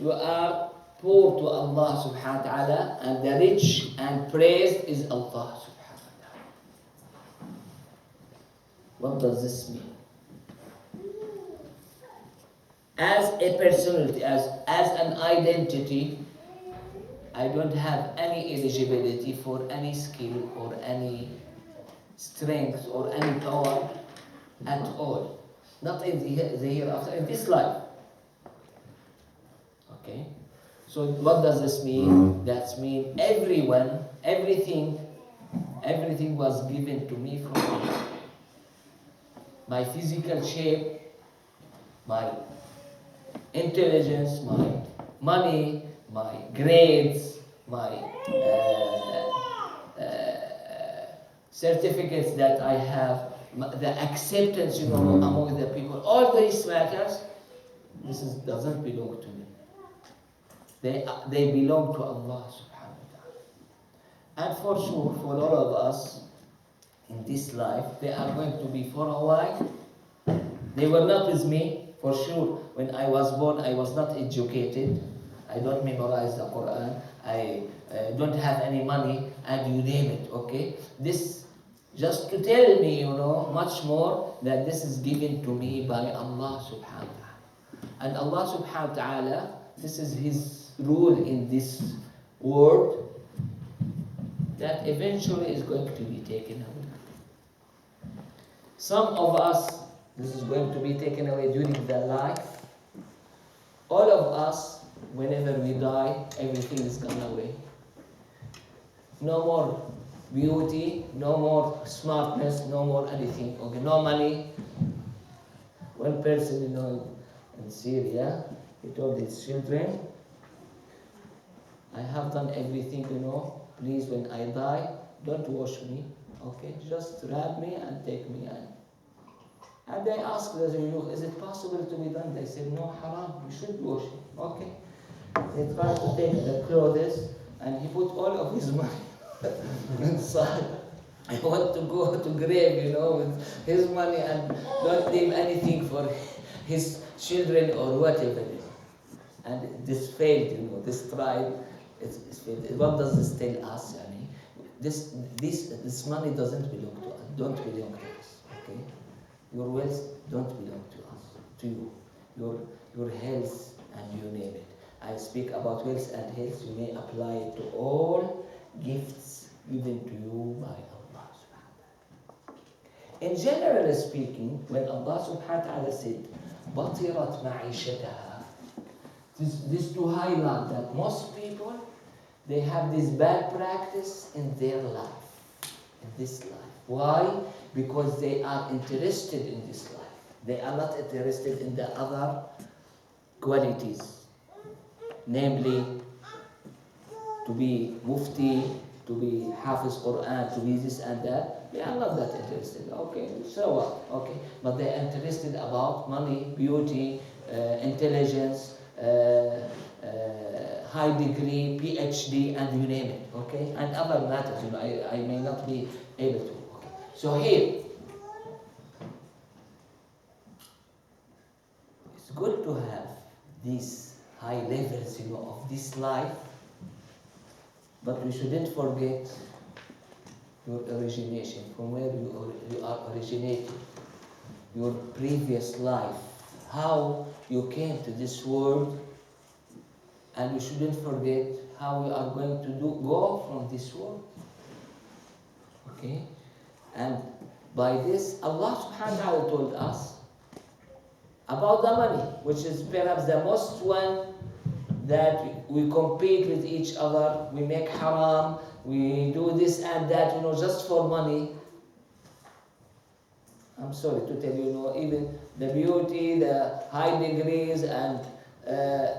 you are poor to Allah subhanahu wa ta'ala, and the rich and praised is Allah subhanahu wa ta'ala. What does this mean? As a personality, as an identity, I don't have any eligibility for any skill or any strength or any power at all. Not in the hereafter, in this life. Okay? So what does this mean? That means everything was given to me from Allah. My physical shape, my intelligence, my money, my grades, my certificates that I have, the acceptance, among the people, all these matters, doesn't belong to me. They belong to Allah subhanahu wa ta'ala. And for sure, for all of us in this life, they are going to be for a while. They were not with me, for sure. When I was born, I was not educated. I don't memorize the Quran. I don't have any money, and you name it, okay? This, just to tell me, much more, that this is given to me by Allah subhanahu wa ta'ala. And Allah subhanahu wa ta'ala, this is His rule in this world, that eventually is going to be taken away. Some of us, this is going to be taken away during their life. All of us, whenever we die, everything is gone away. No more beauty, no more smartness, no more anything. Okay, no money. One person, in Syria, he told his children, I have done everything, please, when I die, don't wash me, okay? Just wrap me and take me in. And they asked us, is it possible to be done? They said, no, haram, you should wash it, okay? They tried to take the clothes, and he put all of his money inside. I want to go to grave, with his money and don't leave anything for his children or whatever. And this failed, this tribe, it's failed. What does this tell us? This money doesn't belong to us, don't belong to us, okay? Your wealth don't belong to us, to you. Your health and you name it. I speak about wealth and health, you may apply it to all gifts given to you by Allah subhanahu wa ta'ala. In general speaking, when Allah subhanahu wa ta'ala said, بَطِرَتْ مَعِيشَتَهَا, this to highlight that most people, they have this bad practice in their life, in this life. Why? Because they are interested in this life. They are not interested in the other qualities, namely to be mufti, to be hafiz Quran, to be this and that. They are not that interested. Okay, so what? Okay, but they are interested about money, beauty, intelligence, high degree, PhD, and you name it. Okay, and other matters. I may not be able to. Okay, so here it's good to have these high levels, of this life. But we shouldn't forget your origination, from where you are originated, your previous life, how you came to this world, and you shouldn't forget how you are going to go from this world. Okay? And by this, Allah subhanahu wa ta'ala told us about the money, which is perhaps the most one that we compete with each other, we make haram, we do this and that, just for money. I'm sorry to tell you, even the beauty, the high degrees, and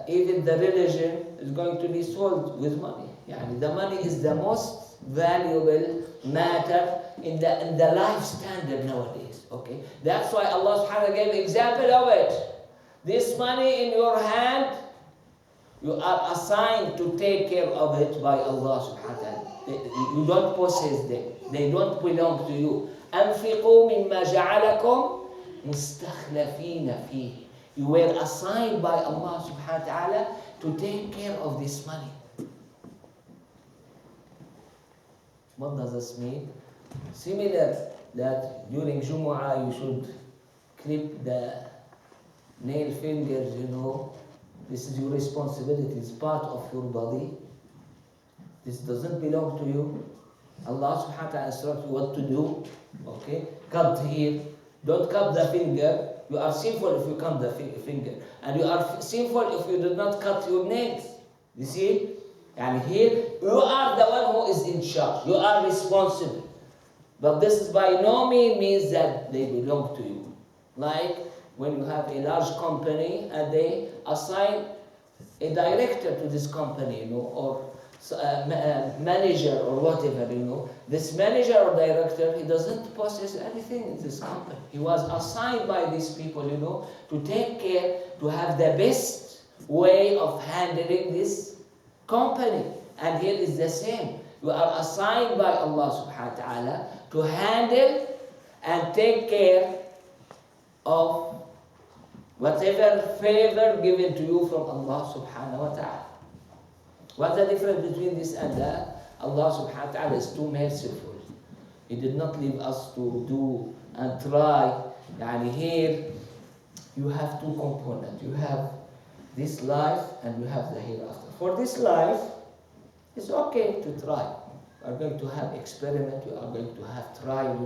even the religion is going to be sold with money. Yani the money is the most valuable matter in the life standard nowadays. Okay, that's why Allah subhanahu wa ta'ala gave example of it. This money in your hand, you are assigned to take care of it by Allah subhanahu wa ta'ala. You don't possess them. They don't belong to you. أنفقوا مما جعلكم مستخلفين فيه. You were assigned by Allah subhanahu wa ta'ala to take care of this money. What does this mean? Similar that during Jumu'ah you should clip the nail fingers, This is your responsibility, it's part of your body. This doesn't belong to you. Allah subhanahu wa ta'ala instructs you what to do. Okay? Cut here. Don't cut the finger. You are sinful if you cut the finger. And you are sinful if you do not cut your nails. You see? And here, you are the one who is in charge. You are responsible. But this is by no means that they belong to you. Like when you have a large company and they assign a director to this company, or manager or whatever, This manager or director, he doesn't possess anything in this company. He was assigned by these people, to take care, to have the best way of handling this company. And here is the same. You are assigned by Allah subhanahu wa ta'ala to handle and take care of whatever favor given to you from Allah subhanahu wa ta'ala. What's the difference between this and that? Allah subhanahu wa ta'ala is too merciful. He did not leave us to do and try. Yani here, you have two components. You have this life and you have the hereafter. For this life, it's okay to try. You are going to have experiment, you are going to have trial,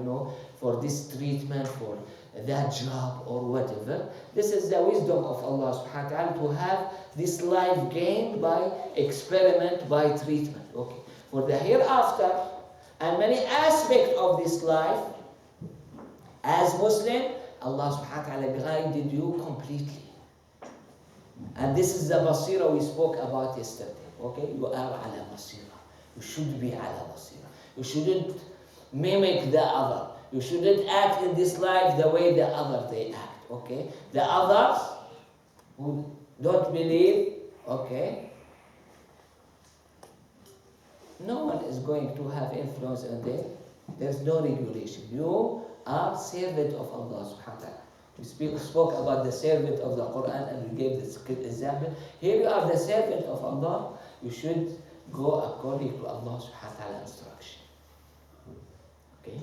for this treatment, for that job or whatever. This is the wisdom of Allah subhanahu wa ta'ala, to have this life gained by experiment, by treatment. Okay. For the hereafter and many aspects of this life, as Muslim, Allah subhanahu wa ta'ala guided you completely. And this is the basira we spoke about yesterday. Okay? You are ala basira. You should be ala basira. You shouldn't mimic the other. You shouldn't act in this life the way the others they act. Okay? The others who don't believe, okay, no one is going to have influence on them. There's no regulation. You are servant of Allah subhanahu wa ta'ala. We spoke about the servant of the Quran and we gave this example. Here you are the servant of Allah. You should go according to Allah subhanahu wa ta'ala instruction. Okay?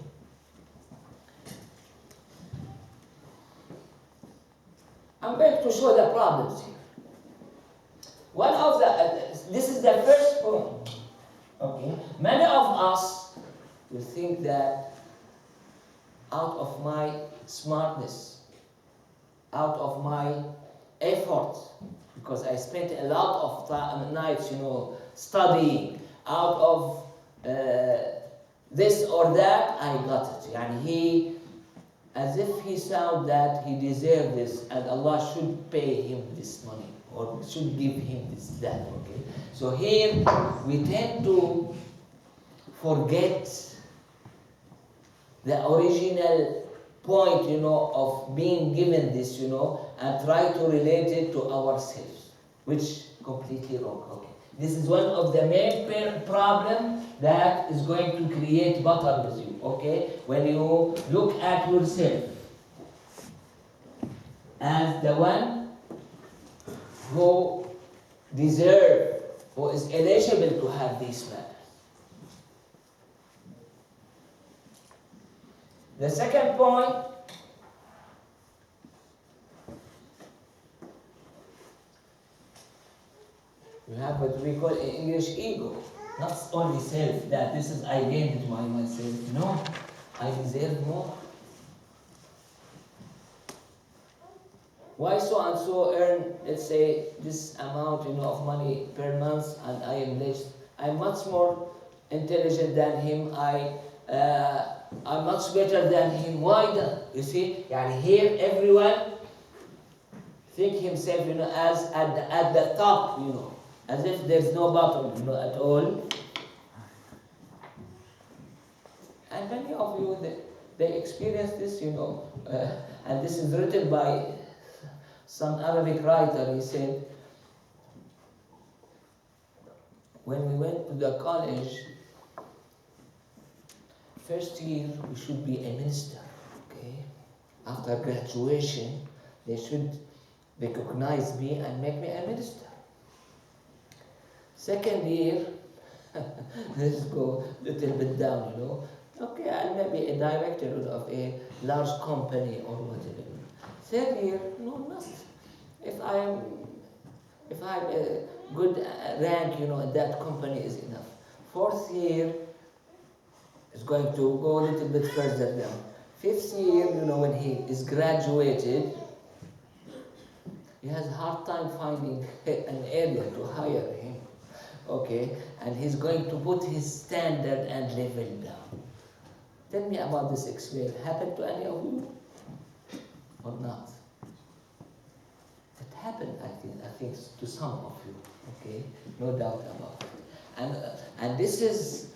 I'm going to show the problems here. One of this is the first point. Okay? Many of us will think that out of my smartness, out of my effort, because I spent a lot of nights, studying, out of this or that, I got it. And as if he found that he deserved this and Allah should pay him this money or should give him this, that, okay? So here we tend to forget the original point, of being given this, and try to relate it to ourselves, which completely wrong, okay? This is one of the main problem that is going to create battle with you, okay? When you look at yourself as the one who deserves, who is eligible to have these matters. The second point, you have what we call in English ego. Not only self, that this is I gained it by myself. No, I deserve more. Why so and so earn, let's say, this amount, of money per month, and I am less? I'm much more intelligent than him. I'm much better than him. Why? You see, and here everyone think himself, as at the top, as if there's no bottom, at all. And many of you, they experience this, and this is written by some Arabic writer. He said, when we went to the college, first year we should be a minister, okay? After graduation, they should recognize me and make me a minister. Second year, let's go a little bit down, Okay, I may be a director of a large company or whatever. Third year, no, nothing. If I'm a good rank, in that company is enough. Fourth year is going to go a little bit further down. Fifth year, when he is graduated, he has a hard time finding an area to hire him. Okay, and he's going to put his standard and level down. Tell me about this experience. Happened to any of you or not? It happened, I think to some of you. Okay, no doubt about it. And this is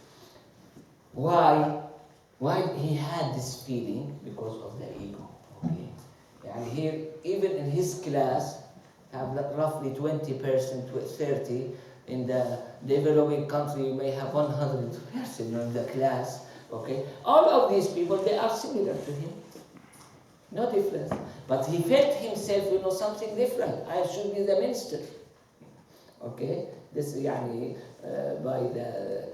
why he had this feeling, because of the ego. Okay, and here, even in his class, have roughly 20% to 30. In the developing country, you may have 100 person in the class. Okay, all of these people, they are similar to him, no difference. But he felt himself, something different. I should be the minister. Okay, this by the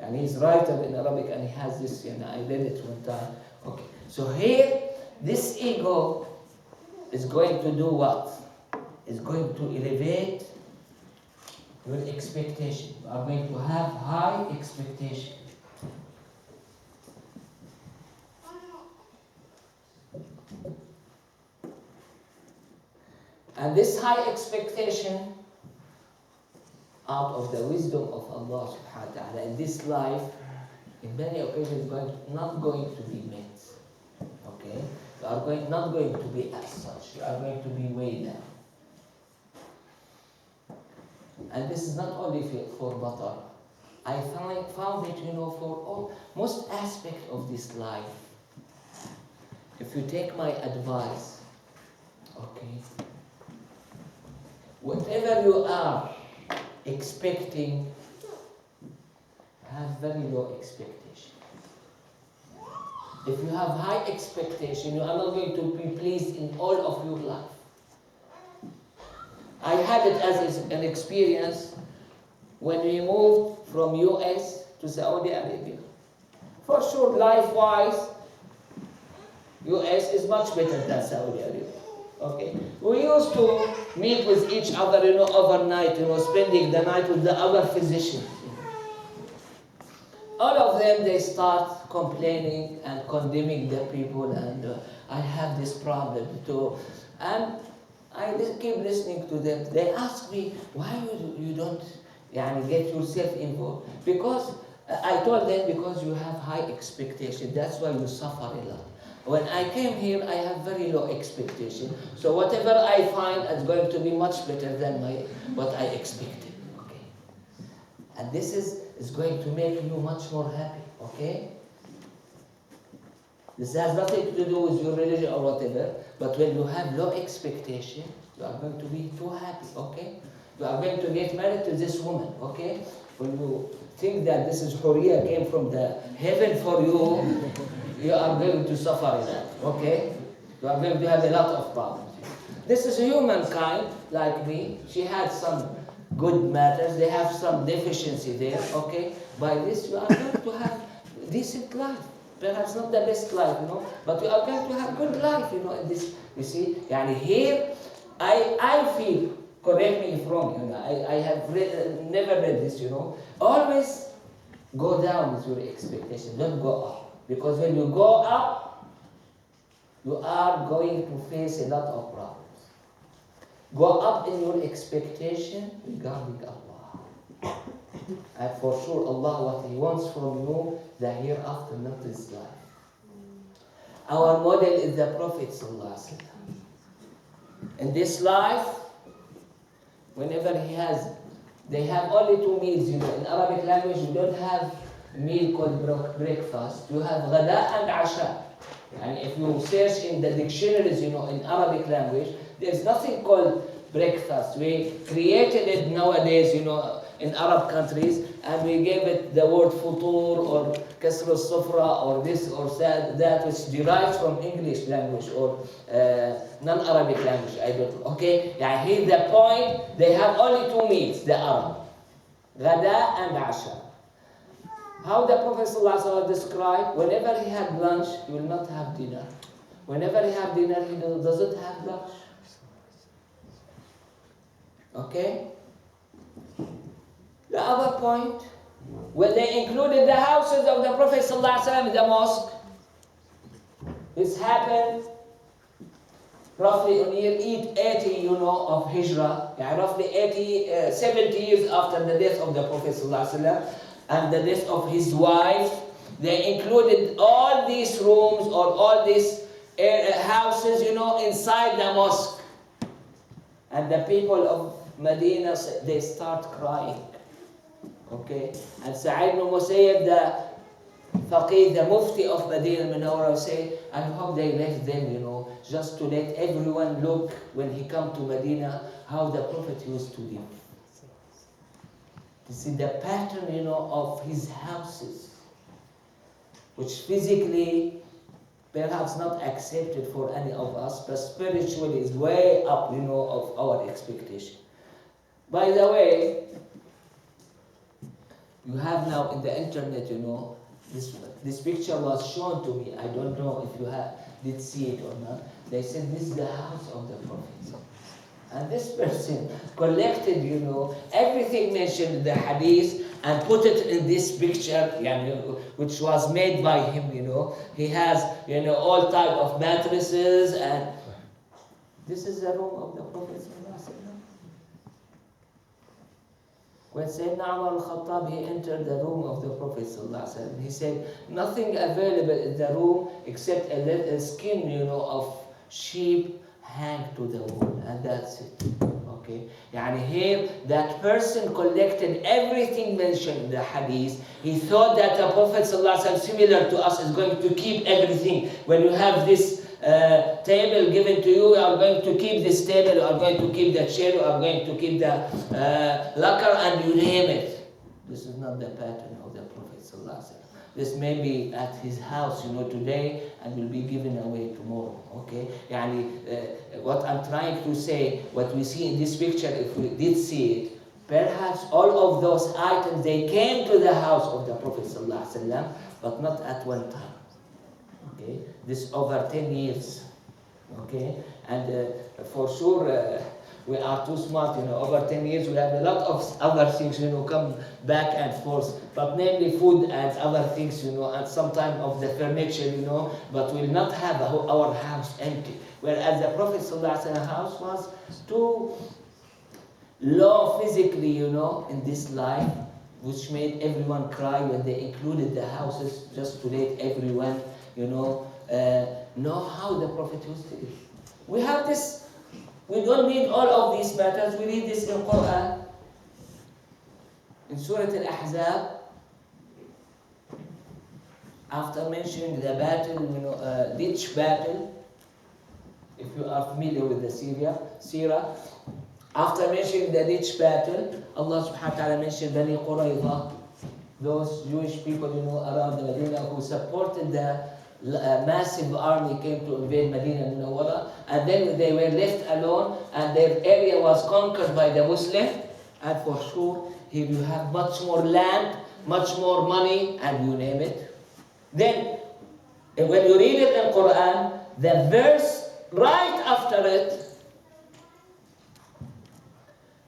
and he's writer in Arabic, and he has this. I read it one time. Okay, so here this ego is going to do what? Is going to elevate your expectation. You are going to have high expectation. And this high expectation, out of the wisdom of Allah subhanahu wa ta'ala, in this life, in many occasions, not going to be met. Okay? You are not going to be as such. You are going to be way down. And this is not only for batar. I found it, for most aspects of this life. If you take my advice, okay, whatever you are expecting, have very low expectation. If you have high expectation, you are not going to be pleased in all of your life. I had it as an experience when we moved from US to Saudi Arabia. For sure, life-wise, US is much better than Saudi Arabia. Okay, we used to meet with each other, overnight, spending the night with the other physicians. All of them, they start complaining and condemning the people, and I have this problem too. And I keep listening to them. They ask me, why you don't get yourself involved? Because I told them, because you have high expectation. That's why you suffer a lot. When I came here, I have very low expectation. So whatever I find is going to be much better than what I expected. Okay, and this is going to make you much more happy. Okay. This has nothing to do with your religion or whatever, but when you have low expectation, you are going to be too happy, okay? You are going to get married to this woman, okay? When you think that this is Hurriya came from the heaven for you, you are going to suffer in that, okay? You are going to have a lot of problems. This is humankind, like me. She had some good matters. They have some deficiency there, okay? By this, you are going to have decent life. Perhaps not the best life, but we are going to have good life, in this, you see. Yani here, I feel, correct me if wrong, I have never read this, always go down with your expectation, don't go up. Because when you go up, you are going to face a lot of problems. Go up in your expectation regarding Allah. And for sure, Allah, what He wants from you, the hereafter, not this life. Our model is the Prophet ﷺ. In this life, whenever they have only 2 meals, In Arabic language, you don't have a meal called breakfast. You have ghada and asha. And if you search in the dictionaries, in Arabic language, there's nothing called breakfast. We created it nowadays, in Arab countries, and we gave it the word futur or kasr al-sufra or this or that, which derives from English language or non-Arabic language. I don't know. Okay? Yeah, here's the point. They have only 2 meals, the Arab. Ghada and Asha. How the Prophet ﷺ described, whenever he had lunch, he will not have dinner. Whenever he have dinner, he doesn't have lunch. Okay? The other point, when they included the houses of the Prophet ﷺ in the mosque, this happened roughly in year 80, of Hijrah, roughly 70 years after the death of the Prophet ﷺ and the death of his wife. They included all these rooms or all these houses, inside the mosque. And the people of Medina, they start crying. Okay? And Sa'id ibn Musayyib, the faqih, the mufti of Medina Munawwara, say, I hope they left them, just to let everyone look when he come to Medina, how the Prophet used to live. You see the pattern, of his houses, which physically perhaps not accepted for any of us, but spiritually is way up, of our expectation. By the way, you have now in the internet, this picture was shown to me. I don't know if you did see it or not. They said this is the house of the Prophet. And this person collected, everything mentioned in the hadith and put it in this picture, which was made by him, He has, all type of mattresses, and this is the room of the Prophet. When Sayyidina Umar al-Khattab, he entered the room of the Prophet ﷺ, he said, nothing available in the room except a little skin, of sheep hang to the wall, and that's it. Okay? Here, that person collected everything mentioned in the hadith. He thought that the Prophet ﷺ, similar to us, is going to keep everything. When you have this table given to you, you are going to keep this table, you are going to keep the chair, you are going to keep the locker, and you name it. This is not the pattern of the Prophet ﷺ. This may be at his house, today, and will be given away tomorrow. Okay? What I'm trying to say, what we see in this picture, if we did see it, perhaps all of those items, they came to the house of the Prophet ﷺ, but not at one time. Okay? This over 10 years. Okay? And for sure, we are too smart, over 10 years we have a lot of other things, come back and forth, but namely food and other things, and sometimes of the furniture, but we'll not have our house empty. Whereas the Prophet ﷺ house was too low physically, in this life, which made everyone cry when they included the houses just to let everyone, know how the Prophet used to live. We have this. We don't need all of these matters. We read this in Quran. In Surah Al-Ahzab, after mentioning the battle, ditch battle, if you are familiar with the Sirah, after mentioning the ditch battle, Allah subhanahu wa ta'ala mentioned Bani Qurayza, those Jewish people, around Medina who supported the massive army came to invade Medina Munawwara, and then they were left alone, and their area was conquered by the Muslim. And for sure, here you have much more land, much more money, and you name it. Then And when you read it in Quran, the verse right after it,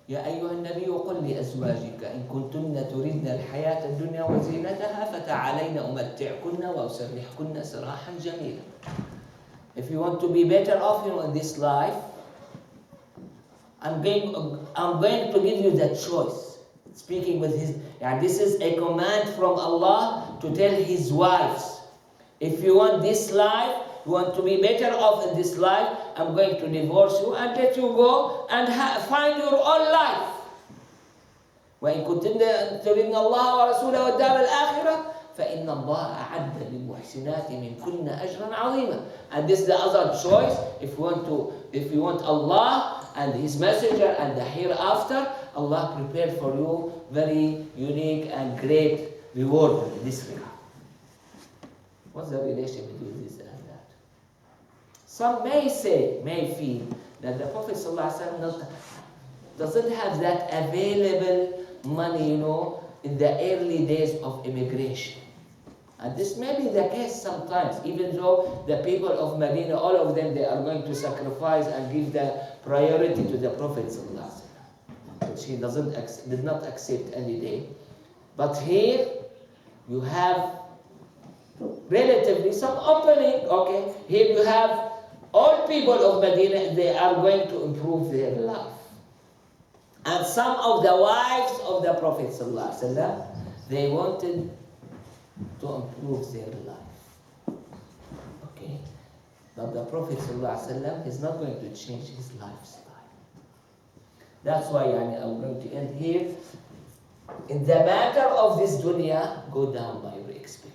يا أيها النبي قل لأزواجك إن كنتن تردن الحياة الدنيا وزينتها فتعالين أمتعكن وأسرحكن سراحا جميلا. If you want to be better off in this life, I'm going to give you that choice. Speaking with his, this is a command from Allah to tell his wives, if you want this life, you want to be better off in this life, I'm going to divorce you and let you go and find your own life. وإن كنتن تردن الله ورسوله والدار الآخرة فإن الله أعد للمحسنات منكن أجرا عظيما. And this is the other choice. If you want Allah and His Messenger and the hereafter, Allah prepared for you very unique and great reward in this regard. What's the relation between this and that? Some may feel that the Prophet ﷺ doesn't have that available money, in the early days of immigration. And this may be the case sometimes, even though the people of Medina, all of them, they are going to sacrifice and give the priority to the Prophet ﷺ, which he did not accept any day. But here, you have relatively some opening, okay? Here you have all people of Medina, they are going to improve their life. And some of the wives of the Prophet ﷺ, they wanted to improve their life. Okay? But the Prophet ﷺ is not going to change his lifestyle. That's why I'm going to end here. In the matter of this dunya, go down by your expectation.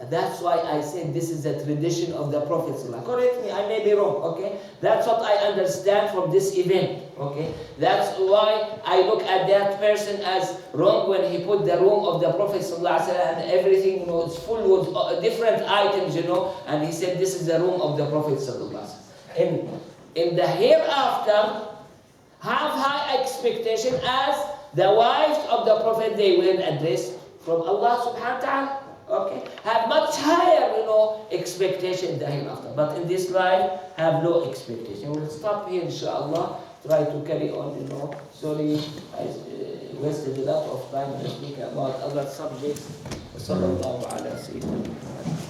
And that's why I said this is the tradition of the Prophet ﷺ. Correct me, I may be wrong, okay? That's what I understand from this event, okay? That's why I look at that person as wrong when he put the room of the Prophet ﷺ and everything was full with different items, and he said this is the room of the Prophet ﷺ. In the hereafter, have high expectation as the wives of the Prophet, they will address from Allah subhanahu wa ta'ala. Okay, have much higher, expectation in the hereafter. But in this life, have low expectation. We'll stop here, inshallah. Try to carry on, Sorry, I wasted a lot of time speaking about other subjects. وصلى الله على سيدنا محمد.